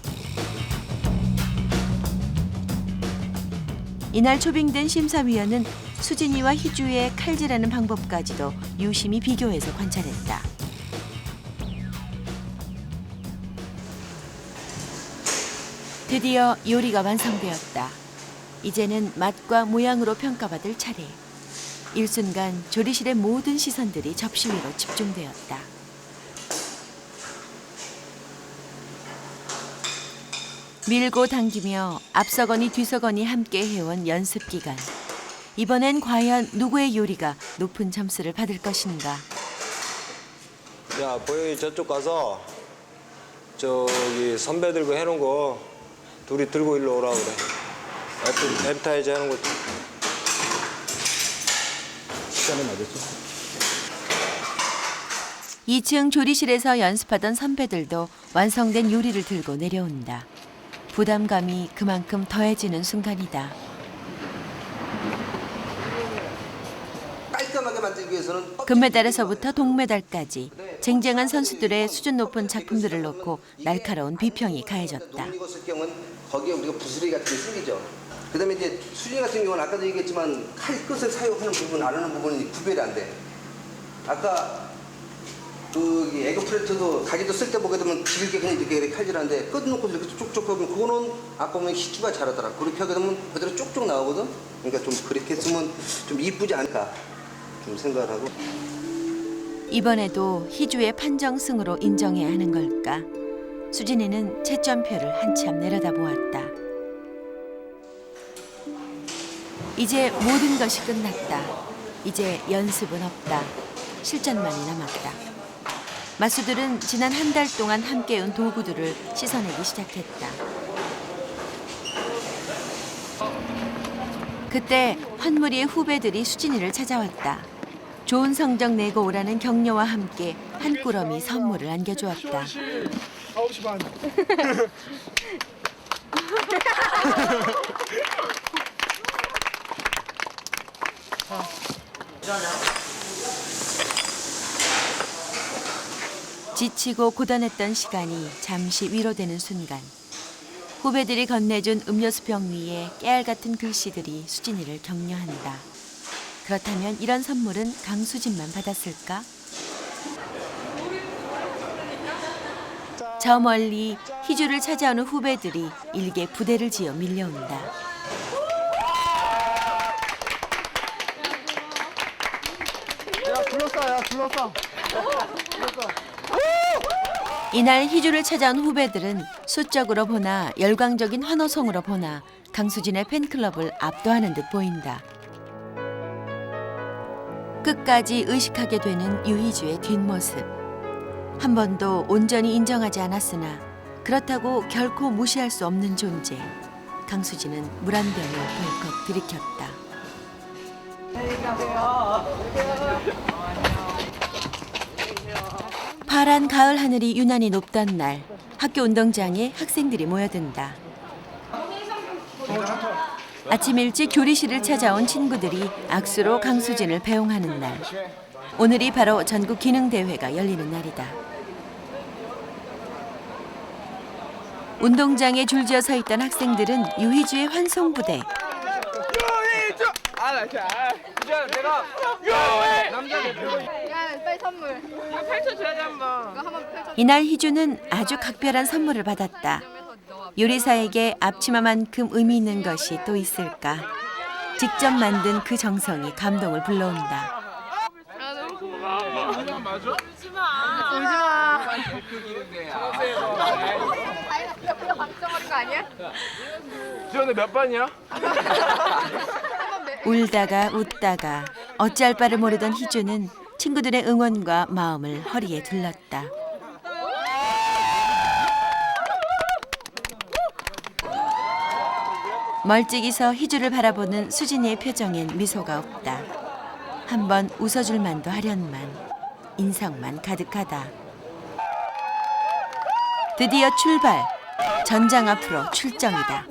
이날 초빙된 심사위원은 수진이와 희주의 칼질하는 방법까지도 유심히 비교해서 관찰했다. 드디어 요리가 완성되었다. 이제는 맛과 모양으로 평가받을 차례. 일순간 조리실의 모든 시선들이 접시 위로 집중되었다. 밀고 당기며 앞서거니 뒤서거니 함께 해온 연습 기간. 이번엔 과연 누구의 요리가 높은 점수를 받을 것인가. 야, 보영이 저쪽 가서 저기 선배들고 해놓은 거 둘이 들고 일로 오라고 그래. 에피타이저 하는 거. 시간이 맞았죠? 2층 조리실에서 연습하던 선배들도 완성된 요리를 들고 내려온다. 부담감이 그만큼 더해지는 순간이다. 깔끔하게 만들기 위해서는 금메달에서부터 동메달까지 쟁쟁한 선수들의 수준 높은 작품들을 놓고 날카로운 비평이 가해졌다. 녹을 익었을 경우는 거기에 우리가 부스러기 같은 게 생기죠. 그다음에 이제 수진 같은 경우는 아까도 얘기했지만 칼 끝을 사용하는 부분, 안 하는 부분은 구별이 안 돼. 아까 그 에그플랜트도 가게도 쓸 때 보게 되면 길게 그냥 이렇게 칼질하는데 끝 놓고 이렇게 쭉쭉 하면 그거는 아까 보면 희주가 잘하더라. 그렇게 하게 되면 그대로 쭉쭉 나오거든. 그러니까 좀 그렇게 했으면 좀 이쁘지 않을까 좀 생각을 하고. 이번에도 희주의 판정승으로 인정해야 하는 걸까? 수진이는 채점표를 한참 내려다보았다. 이제 모든 것이 끝났다. 이제 연습은 없다. 실전만이 남았다. 마수들은 지난 한 달 동안 함께해온 도구들을 씻어내기 시작했다. 그때 환무리의 후배들이 수진이를 찾아왔다. 좋은 성적 내고 오라는 격려와 함께 한 꾸러미 선물을 안겨주었다. 9시 반. 지치고 고단했던 시간이 잠시 위로되는 순간 후배들이 건네준 음료수병 위에 깨알 같은 글씨들이 수진이를 격려한다. 그렇다면 이런 선물은 강수진만 받았을까? 저 멀리 희주를 찾아오는 후배들이 일개 부대를 지어 밀려온다. 불렀어. 이날 희주를 찾아온 후배들은 수적으로 보나 열광적인 환호성으로 보나 강수진의 팬클럽을 압도하는 듯 보인다. 끝까지 의식하게 되는 유희주의 뒷모습. 한 번도 온전히 인정하지 않았으나 그렇다고 결코 무시할 수 없는 존재. 강수진은 물 한 병을 벌컥 들이켰다. 파란 가을 하늘이 유난히 높던 날 학교 운동장에 학생들이 모여든다. 아침 일찍 교리실을 찾아온 친구들이 악수로 강수진을 배웅하는 날. 오늘이 바로 전국 기능대회가 열리는 날이다. 운동장에 줄지어 서 있던 학생들은 유희주의 환송부대. 유희주! 내가 남자 대표. 빨리 선물. 이거 펼쳐줘야지 한번. 이거 한번 펼쳐. 이날 희주는 아주 각별한 선물을 받았다. 요리사에게 앞치마만큼 의미 있는 것이 또 있을까? 직접 만든 그 정성이 감동을 불러온다. 아 너무 고마워. 맞아? 울지 마. 다이나 방정어린 거 아니야? 지원이 몇 반이야? 울다가 웃다가 어찌할 바를 모르던 희주는 친구들의 응원과 마음을 허리에 둘렀다. 멀찍이 서 희주를 바라보는 수진이의 표정엔 미소가 없다. 한번 웃어줄 만도 하련만, 인성만 가득하다. 드디어 출발! 전장 앞으로 출정이다.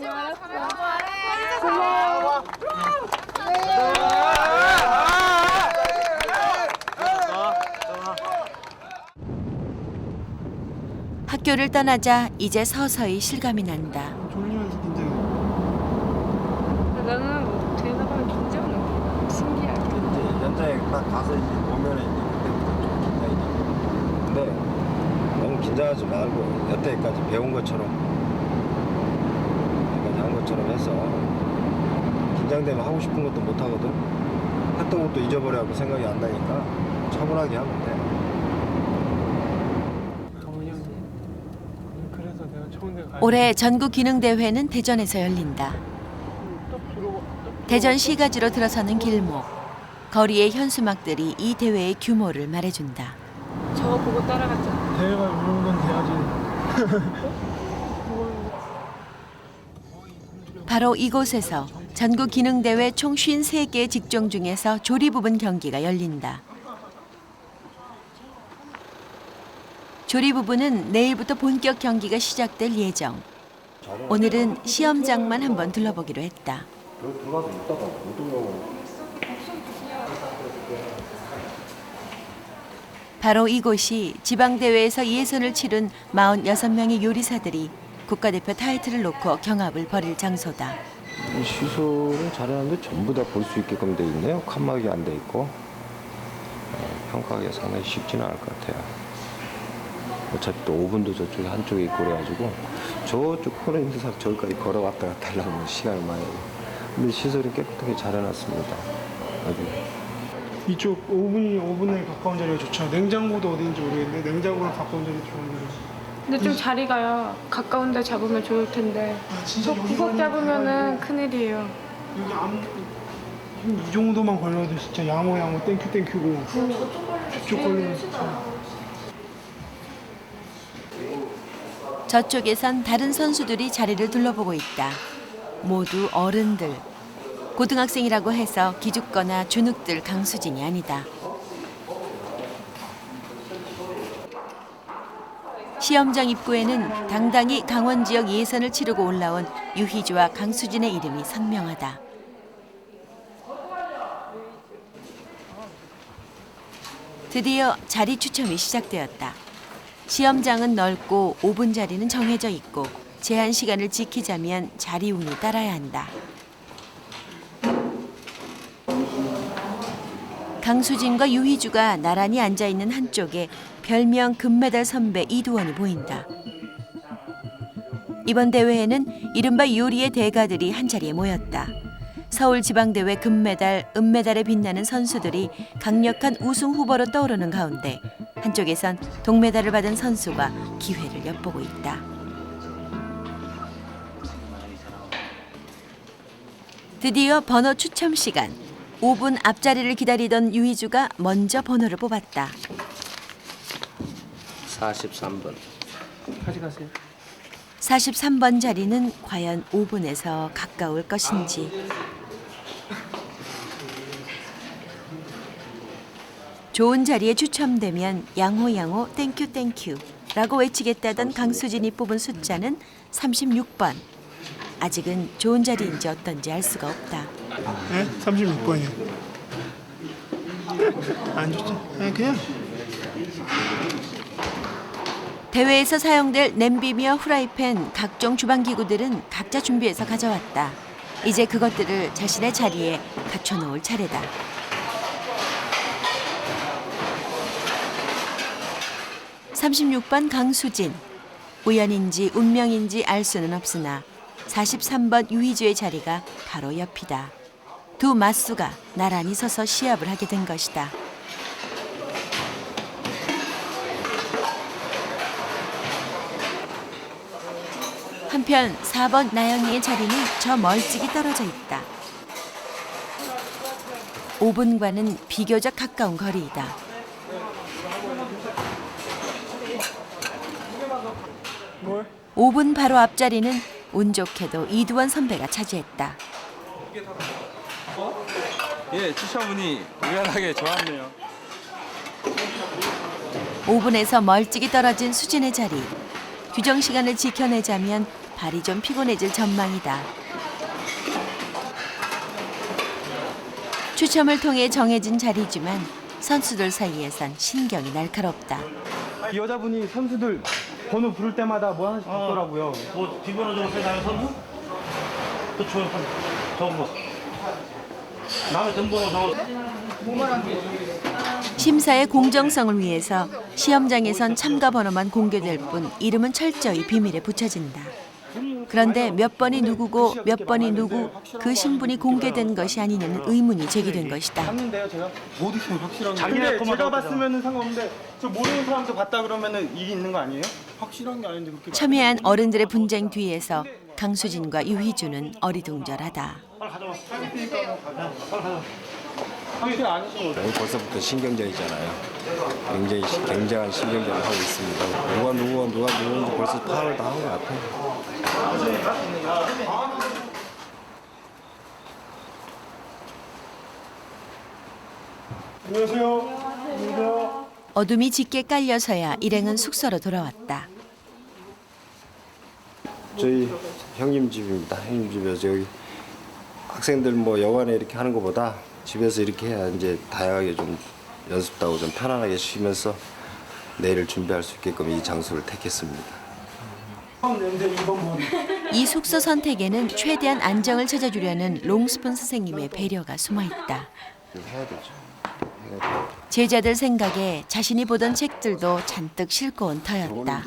고마워. 학교를 떠나자 이제 서서히 실감이 난다. 졸리면서 긴장해. 나는 뭐 뒤에 나가면 긴장은 신기하게. 이제 현장에 딱 가서 이제 보면은 이제 그때부터 좀 긴장이 되고. 근데 너무 긴장하지 말고 여태까지 배운 것처럼 여기까지 한 것처럼 해서 긴장되면 하고 싶은 것도 못 하거든. 했던 것도 잊어버려갖고 생각이 안 나니까 차분하게 하면 돼. 그래서 내가 좋은 데 가야 올해 전국 기능대회는 대전에서 열린다. 대전 시가지로 들어서는 길목. 거리의 현수막들이 이 대회의 규모를 말해준다. 저거 보고 따라갔잖아. 대회가 이 정도는 돼야지. 바로 이곳에서 전국 기능대회 총 53개 직종 중에서 조리 부분 경기가 열린다. 조리 부분은 내일부터 본격 경기가 시작될 예정. 오늘은 시험장만 한번 둘러보기로 했다. 들어가서 있다가 못 들어가고. 바로 이곳이 지방대회에서 예선을 치른 46명의 요리사들이 국가대표 타이틀을 놓고 경합을 벌일 장소다. 이 시술은 잘하는데 전부 다 볼 수 있게끔 돼 있네요. 칸막이 안 돼 있고. 평가하기가 상당히 쉽지는 않을 것 같아요. 어차피 또 오븐도 저쪽에 한쪽에 있고 그래가지고 저쪽 코너에 있는 사람 저기까지 걸어왔다 갔다 하려면 시간을 많이 하고. 근데 시설이 깨끗하게 잘 해놨습니다. 아주. 이쪽 오븐에 가까운 자리가 좋죠. 냉장고도 어디인지 모르겠는데 냉장고랑 가까운 자리 좋은 자리. 근데 좀 자리가요. 가까운 데 잡으면 좋을 텐데. 진짜 구석 잡으면은 큰일이에요. 여기 이 정도만 걸려도 진짜 양호 땡큐고 저쪽 걸리면 진짜. 저쪽에선 다른 선수들이 자리를 둘러보고 있다. 모두 어른들. 고등학생이라고 해서 기죽거나 주눅들 강수진이 아니다. 시험장 입구에는 당당히 강원 지역 예선을 치르고 올라온 유희주와 강수진의 이름이 선명하다. 드디어 자리 추첨이 시작되었다. 시험장은 넓고 5분 자리는 정해져 있고 제한 시간을 지키자면 자리 운이 따라야 한다. 강수진과 유희주가 나란히 앉아있는 한쪽에 별명 금메달 선배 이두원이 보인다. 이번 대회에는 이른바 요리의 대가들이 한자리에 모였다. 서울지방대회 금메달, 은메달에 빛나는 선수들이 강력한 우승 후보로 떠오르는 가운데 한쪽에선 동메달을 받은 선수가 기회를 엿보고 있다. 드디어 번호 추첨 시간. 5분 앞자리를 기다리던 유희주가 먼저 번호를 뽑았다. 43번. 가져가세요. 43번 자리는 과연 5분에서 가까울 것인지. 좋은 자리에 추첨되면 양호양호 땡큐 땡큐 라고 외치겠다던 강수진이 뽑은 숫자는 36번. 아직은 좋은 자리인지 어떤지 알 수가 없다. 네? 36번이요. 안 좋죠? 그냥. 대회에서 사용될 냄비며 후라이팬, 각종 주방기구들은 각자 준비해서 가져왔다. 이제 그것들을 자신의 자리에 갖춰놓을 차례다. (36번) 강수진. 우연인지 운명인지 알 수는 없으나 43번 유희주의 자리가 바로 옆이다. 두 맞수가 나란히 서서 시합을 하게 된 것이다. 한편 4번 나영이의 자리는 저 멀찍이 떨어져 있다. 5분과는 비교적 가까운 거리이다. 5분 바로 앞자리는 운 좋게도 이두원 선배가 차지했다. 예, 추첨운이 우연하게 좋았네요. 5분에서 멀찍이 떨어진 수진의 자리. 규정 시간을 지켜내자면 발이 좀 피곤해질 전망이다. 추첨을 통해 정해진 자리지만 선수들 사이에선 신경이 날카롭다. 이 여자분이 선수들 번호 부를 때마다 뭐 하나씩 받더라고요. 뭐 뒷번호 적었어요, 남의 선수? 또 적은 거. 남의 등번호 적었어. 심사의 공정성을 위해서 시험장에선 참가 번호만 공개될 뿐 이름은 철저히 비밀에 붙여진다. 그런데 몇 번이 누구고 몇 번이 누구 그 신분이 공개된 것이 아니냐는 의문이 제기된 것이다. 봤는데요, 제가 모두 확실한 게. 근데 제가 봤으면은 상관없는데 저 모르는 사람도 봤다 그러면은 이게 있는 거 아니에요? 확실한 게 아닌데 그렇게. 첨예한 어른들의 분쟁 뒤에서 강수진과 유희주는 어리둥절하다. 벌써부터 신경전이잖아요. 굉장한 신경전을 하고 있습니다. 누가 누구인지 벌써 파악을 다 한 것 같아요. 안녕하세요. 어둠이 짙게 깔려서야 일행은 숙소로 돌아왔다. 저희 형님 집입니다. 형님 집에서 여기 학생들 뭐 여관에 이렇게 하는 것보다 집에서 이렇게 해야 이제 다양하게 좀 연습도 하고 좀 편안하게 쉬면서 내일을 준비할 수 있게끔 이 장소를 택했습니다. 이 숙소 선택에는 최대한 안정을 찾아주려는 롱스푼 선생님의 배려가 숨어있다. 해야 되죠. 제자들 생각에 자신이 보던 책들도 잔뜩 싣고 온 터였다.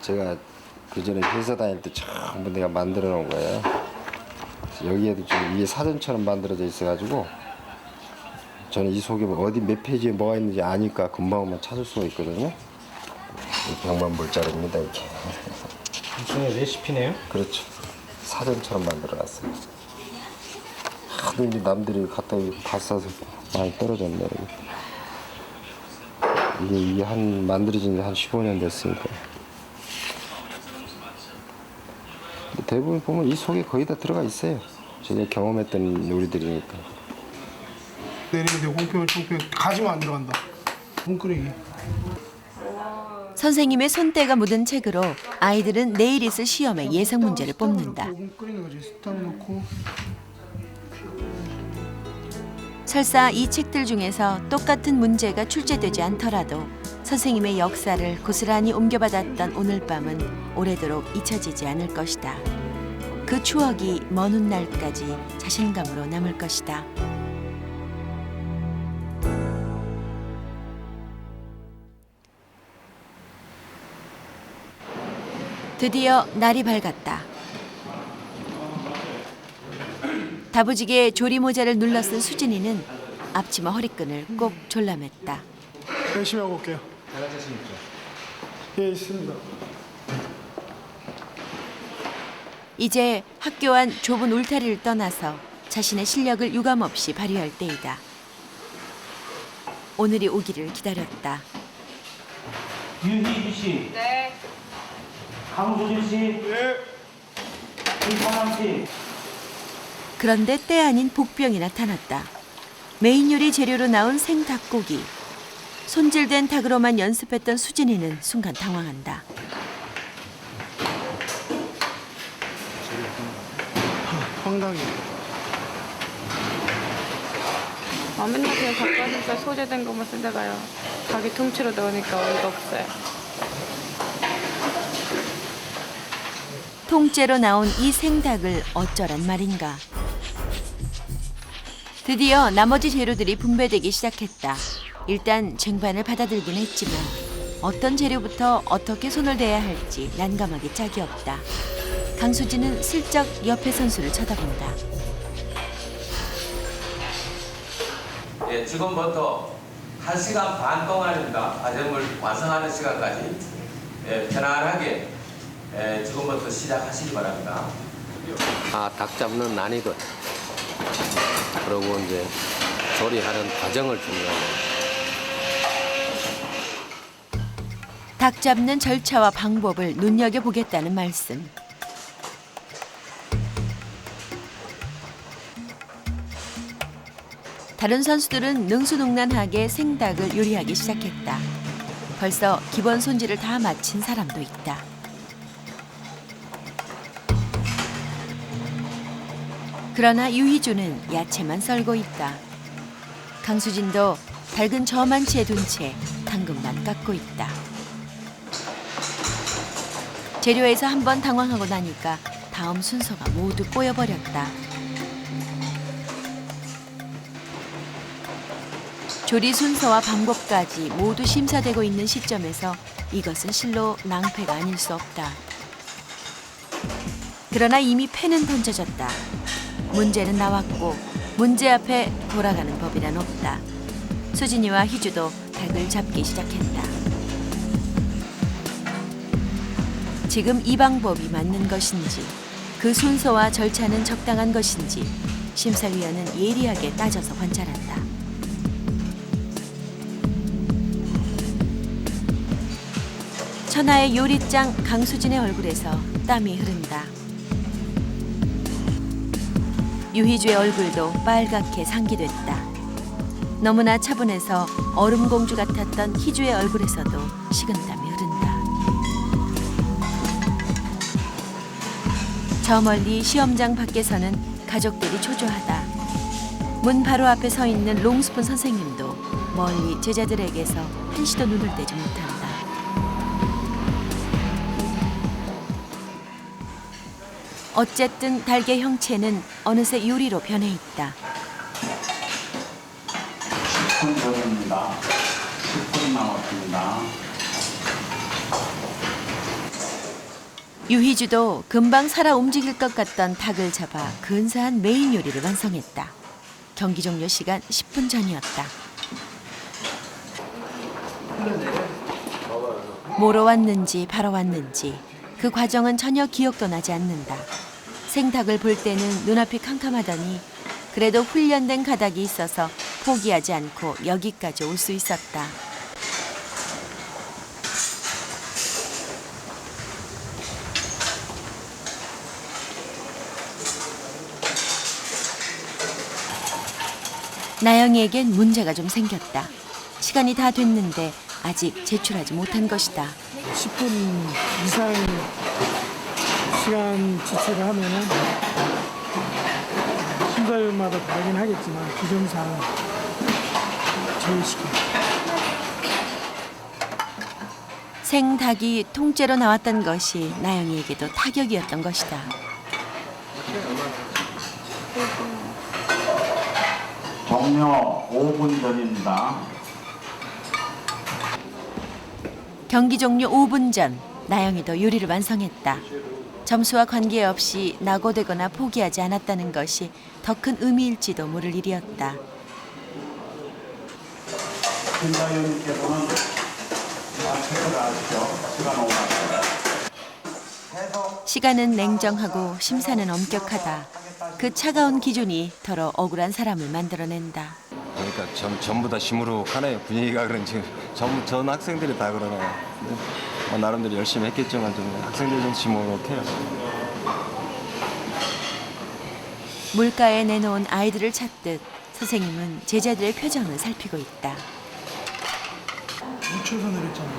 제가 그전에 회사 다닐 때 전부 내가 만들어 놓은 거예요. 여기에도 지금 이게 사전처럼 만들어져 있어가지고 저는 이 속에 어디 몇 페이지에 뭐가 있는지 아니까 금방만 찾을 수가 있거든요. 병만볼자리입니다 이렇게. 일종의 레시피네요? 그렇죠. 사전처럼 만들어놨어요. 하도 이제 남들이 갖다 다 싸서 많이 떨어졌네. 이게 한 만들어진 지 한 15년 됐으니까. 대부분 보면 이 속에 거의 다 들어가 있어요. 전혀 경험했던 요리들이니까. 내리면 되고 홍평, 총평 가지만 안 들어간다. 콩 끓이기. 선생님의 손때가 묻은 책으로 아이들은 내일 있을 시험의 예상 문제를 뽑는다. 콩 끓이는 거지. 스탕 넣고. 설사 이 책들 중에서 똑같은 문제가 출제되지 않더라도 선생님의 역사를 고스란히 옮겨받았던 오늘 밤은 오래도록 잊혀지지 않을 것이다. 그 추억이 먼 훗날까지 자신감으로 남을 것이다. 드디어 날이 밝았다. 다부지게 조리 모자를 눌러 쓴 수진이는 앞치마 허리끈을 꼭 졸라맸다. 열심히 하고 올게요. 예, 있습니다. 이제 학교 안 좁은 울타리를 떠나서 자신의 실력을 유감없이 발휘할 때이다. 오늘이 오기를 기다렸다. 유희주 씨. 네. 강수진 씨. 네. 김사랑 씨. 그런데 때 아닌 복병이 나타났다. 메인 요리 재료로 나온 생닭고기. 손질된 닭으로만 연습했던 수진이는 순간 당황한다. 황당해. 맨날 그냥 닭가슴살 소재된 것만 쓰다가요. 닭이 통째로 넣으니까 어이가 없어요. 통째로 나온 이 생닭을 어쩌란 말인가. 드디어 나머지 재료들이 분배되기 시작했다. 일단 쟁반을 받아들긴 했지만 어떤 재료부터 어떻게 손을 대야 할지 난감하기 짝이 없다. 강수진은 슬쩍 옆에 선수를 쳐다본다. 예, 지금부터 1시간 반 동안입니다. 과정을 완성하는 시간까지 편안하게 지금부터 시작하시기 바랍니다. 닭 잡는 난이도 그리고 이제 조리하는 과정을 중요하게. 닭 잡는 절차와 방법을 눈여겨보겠다는 말씀. 다른 선수들은 능수능란하게 생닭을 요리하기 시작했다. 벌써 기본 손질을 다 마친 사람도 있다. 그러나 유희주는 야채만 썰고 있다. 강수진도 닭은 저만치에 둔 채 당근만 깎고 있다. 재료에서 한번 당황하고 나니까 다음 순서가 모두 꼬여버렸다. 조리 순서와 방법까지 모두 심사되고 있는 시점에서 이것은 실로 낭패가 아닐 수 없다. 그러나 이미 패는 던져졌다. 문제는 나왔고 문제 앞에 돌아가는 법이란 없다. 수진이와 희주도 닭을 잡기 시작했다. 지금 이 방법이 맞는 것인지, 그 순서와 절차는 적당한 것인지 심사위원은 예리하게 따져서 관찰한다. 천하의 요리짱 강수진의 얼굴에서 땀이 흐른다. 유희주의 얼굴도 빨갛게 상기됐다. 너무나 차분해서 얼음공주 같았던 희주의 얼굴에서도 식은땀이 흐른다. 저 멀리 시험장 밖에서는 가족들이 초조하다. 문 바로 앞에 서 있는 롱스푼 선생님도 멀리 제자들에게서 한시도 눈을 떼지 못한다. 어쨌든 닭의 형체는 어느새 요리로 변해 있다. 10분 전입니다. 10분 남았습니다. 유희주도 금방 살아 움직일 것 같던 닭을 잡아 근사한 메인 요리를 완성했다. 경기 종료 시간 10분 전이었다. 뭐로 왔는지 바로 왔는지 그 과정은 전혀 기억도 나지 않는다. 생닭을 볼 때는 눈앞이 캄캄하더니 그래도 훈련된 가닥이 있어서 포기하지 않고 여기까지 올 수 있었다. 나영이에겐 문제가 좀 생겼다. 시간이 다 됐는데 아직 제출하지 못한 것이다. 10분 이상 시간 지체를 하면은 심사위원마다 다르긴 하겠지만 규정상 제외시킵니다. 생닭이 통째로 나왔던 것이 나영이에게도 타격이었던 것이다. 종료 5분 전입니다. 경기 종료 5분 전 나영이도 요리를 완성했다. 점수와 관계없이 낙오되거나 포기하지 않았다는 것이 더 큰 의미일지도 모를 일이었다. 심사위원님께서는 체크를 하시죠. 시간 오갔습니다. 시간은 냉정하고 심사는 엄격하다. 그 차가운 기준이 더러 억울한 사람을 만들어낸다. 그러니까 전부 다 시무룩하네요. 분위기가 그런지 전 학생들이 다 그러네요. 뭐 나름대로 열심히 했겠지만 좀 학생들이 좀 시무룩해요. 물가에 내놓은 아이들을 찾듯 선생님은 제자들의 표정을 살피고 있다. 묻혀서 내렸잖아.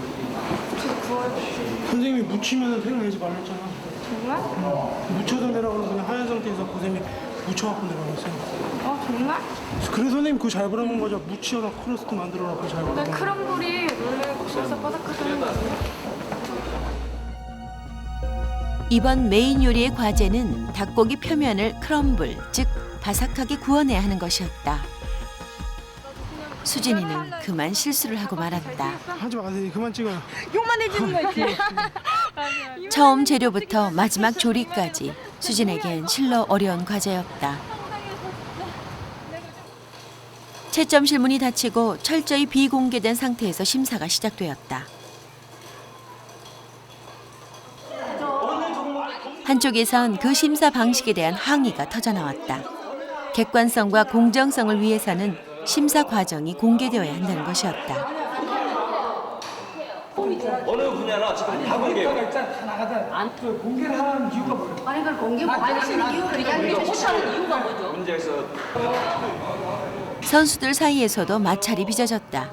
선생님이 묻히면 생각하지 말랬잖아. 정말? 묻혀서 내라고 그냥 하얀 상태에서 선생님이 묻혀갖고 내려갔어요. 정말? 그래서 선생님 그거 잘 보라는 거죠. 묻혀서 크러스트 만들어갖고 잘 보라고. 근데 크럼블이 원래 국수에서 바삭하다는 거 아니야? 이번 메인 요리의 과제는 닭고기 표면을 크럼블, 즉 바삭하게 구워내야 하는 것이었다. 수진이는 그만 실수를 하고 말았다. 하지 마세요. 그만 찍어요. 욕만 해주는 거 있지? 처음 재료부터 마지막 조리까지 수진에겐 실로 어려운 과제였다. 채점 실문이 닫히고 철저히 비공개된 상태에서 심사가 시작되었다. 한쪽에선 그 심사 방식에 대한 항의가 터져나왔다. 객관성과 공정성을 위해서는 심사 과정이 공개되어야 한다는 것이었다. 어느 분야나 지금 다 공개해요. 일단 다 나가다 안 공개를 하는 이유가 뭐예요? 아니 그걸 공개 못 하시는 이유를 얘기하는 이유가 뭐죠? 문제에서 선수들 사이에서도 마찰이 빚어졌다.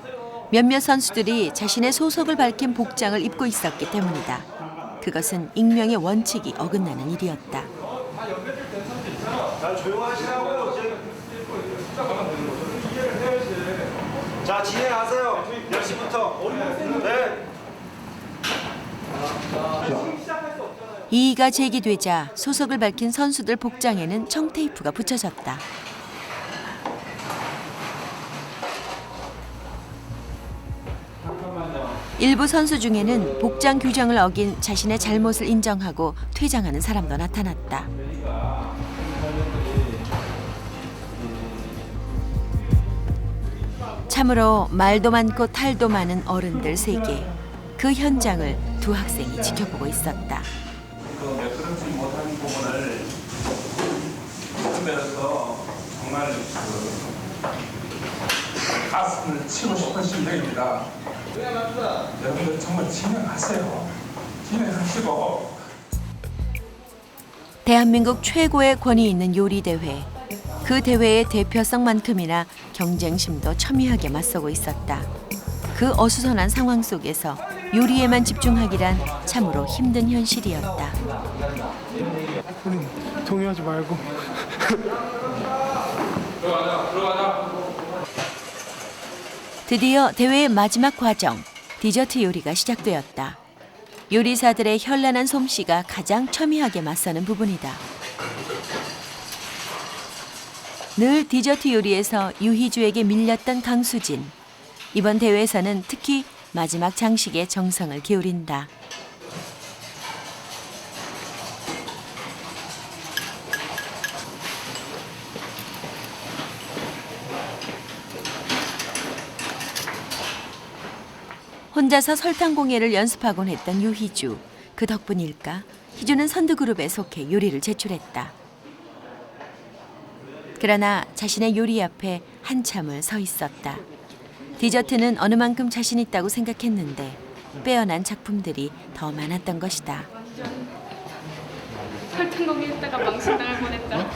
몇몇 선수들이 자신의 소속을 밝힌 복장을 입고 있었기 때문이다. 그것은 익명의 원칙이 어긋나는 일이었다. 자, 조용하시라고. 자, 진행하세요. 10시부터. 네. 이의가 제기되자 소속을 밝힌 선수들 복장에는 청테이프가 붙여졌다. 일부 선수 중에는 복장 규정을 어긴 자신의 잘못을 인정하고 퇴장하는 사람도 나타났다. 참으로 말도 많고 탈도 많은 어른들 세계. 그 현장을 두 학생이 지켜보고 있었다. 몇 그릇지 못하는 부분을 면에서 정말 가슴을 치고 싶은 심정입니다. 여러분들 정말 진행하세요. 진행하시고. 대한민국 최고의 권위 있는 요리 대회. 그 대회의 대표성만큼이나 경쟁심도 첨예하게 맞서고 있었다. 그 어수선한 상황 속에서 요리에만 집중하기란 참으로 힘든 현실이었다. 동요하지 말고. 들어가자. 드디어 대회의 마지막 과정, 디저트 요리가 시작되었다. 요리사들의 현란한 솜씨가 가장 첨예하게 맞서는 부분이다. 늘 디저트 요리에서 유희주에게 밀렸던 강수진. 이번 대회에서는 특히 마지막 장식에 정성을 기울인다. 혼자서 설탕 공예를 연습하곤 했던 유희주. 그 덕분일까? 희주는 선두그룹에 속해 요리를 제출했다. 그러나 자신의 요리 앞에 한참을 서 있었다. 디저트는 어느 만큼 자신 있다고 생각했는데 빼어난 작품들이 더 많았던 것이다. 설탕 공개했다가 망신당할 뻔했다.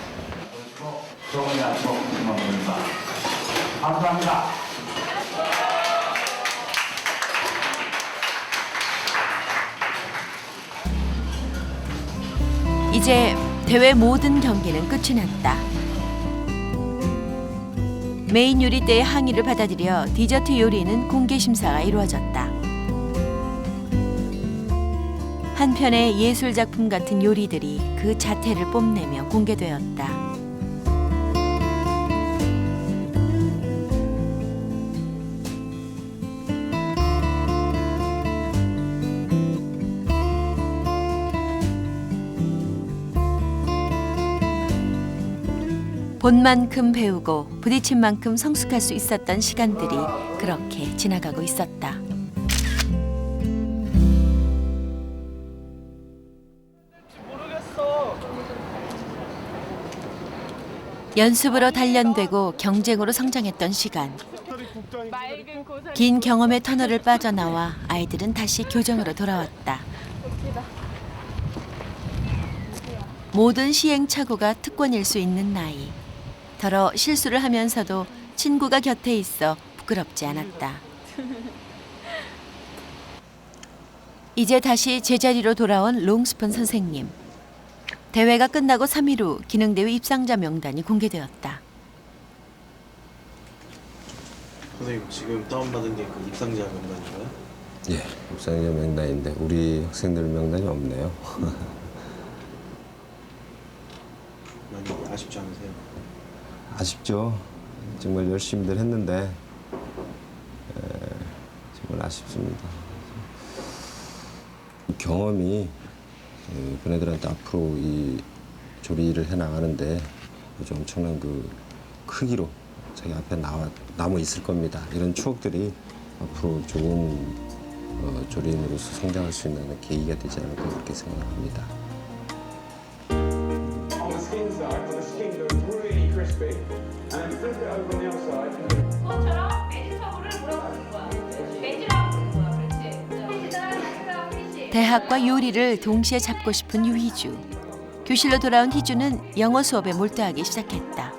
감사합니다. 이제 대회 모든 경기는 끝이 났다. 메인 요리 때의 항의를 받아들여 디저트 요리는 공개 심사가 이루어졌다. 한 편의 예술 작품 같은 요리들이 그 자태를 뽐내며 공개되었다. 본 만큼 배우고 부딪힌 만큼 성숙할 수 있었던 시간들이 그렇게 지나가고 있었다. 연습으로 단련되고 경쟁으로 성장했던 시간. 긴 경험의 터널을 빠져나와 아이들은 다시 교정으로 돌아왔다. 모든 시행착오가 특권일 수 있는 나이. 더러 실수를 하면서도 친구가 곁에 있어 부끄럽지 않았다. 이제 다시 제자리로 돌아온 롱스푼 선생님. 대회가 끝나고 3일 후 기능대회 입상자 명단이 공개되었다. 선생님 지금 다운받은 게 그 입상자 명단인가요? 예, 입상자 명단인데 우리 학생들 명단이 없네요. 많이 아쉽지 않으세요? 아쉽죠. 정말 열심히들 했는데 정말 아쉽습니다. 경험이 그네들한테 앞으로 이 조리를 해나가는데 아주 엄청난 그 크기로 자기 앞에 남아 있을 겁니다. 이런 추억들이 앞으로 좋은 조리인으로서 성장할 수 있는 계기가 되지 않을까 그렇게 생각합니다. 대학과 요리를 동시에 잡고 싶은 유희주. 교실로 돌아온 희주는 영어 수업에 몰두하기 시작했다.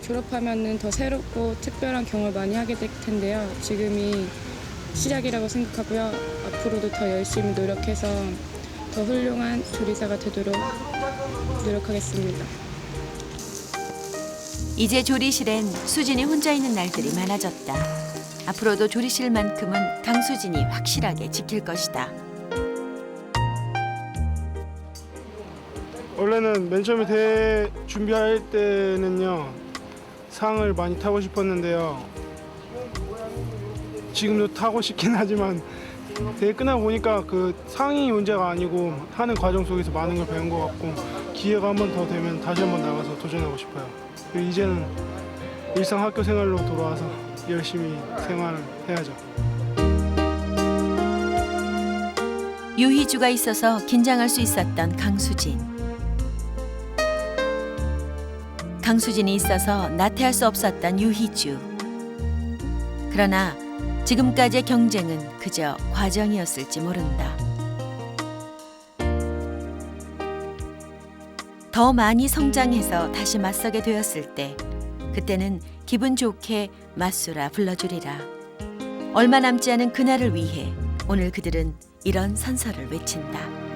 졸업하면은 더 새롭고 특별한 경험을 많이 하게 될 텐데요. 지금이 시작이라고 생각하고요. 앞으로도 더 열심히 노력해서 더 훌륭한 조리사가 되도록 노력하겠습니다. 이제 조리실엔 수진이 혼자 있는 날들이 많아졌다. 앞으로도 조리실만큼은 강수진이 확실하게 지킬 것이다. 원래는 맨 처음에 대회 준비할 때는요 상을 많이 타고 싶었는데요. 지금도 타고 싶긴 하지만 대회 끝나고 보니까 그 상이 문제가 아니고 하는 과정 속에서 많은 걸 배운 것 같고 기회가 한 번 더 되면 다시 한번 나가서 도전하고 싶어요. 그리고 이제는 일상 학교 생활로 돌아와서 열심히 생활을 해야죠. 유희주가 있어서 긴장할 수 있었던 강수진. 강수진이 있어서 나태할 수 없었던 유희주. 그러나 지금까지의 경쟁은 그저 과정이었을지 모른다. 더 많이 성장해서 다시 맞서게 되었을 때 그때는 기분 좋게 맞수라 불러주리라. 얼마 남지 않은 그날을 위해 오늘 그들은 이런 선서를 외친다.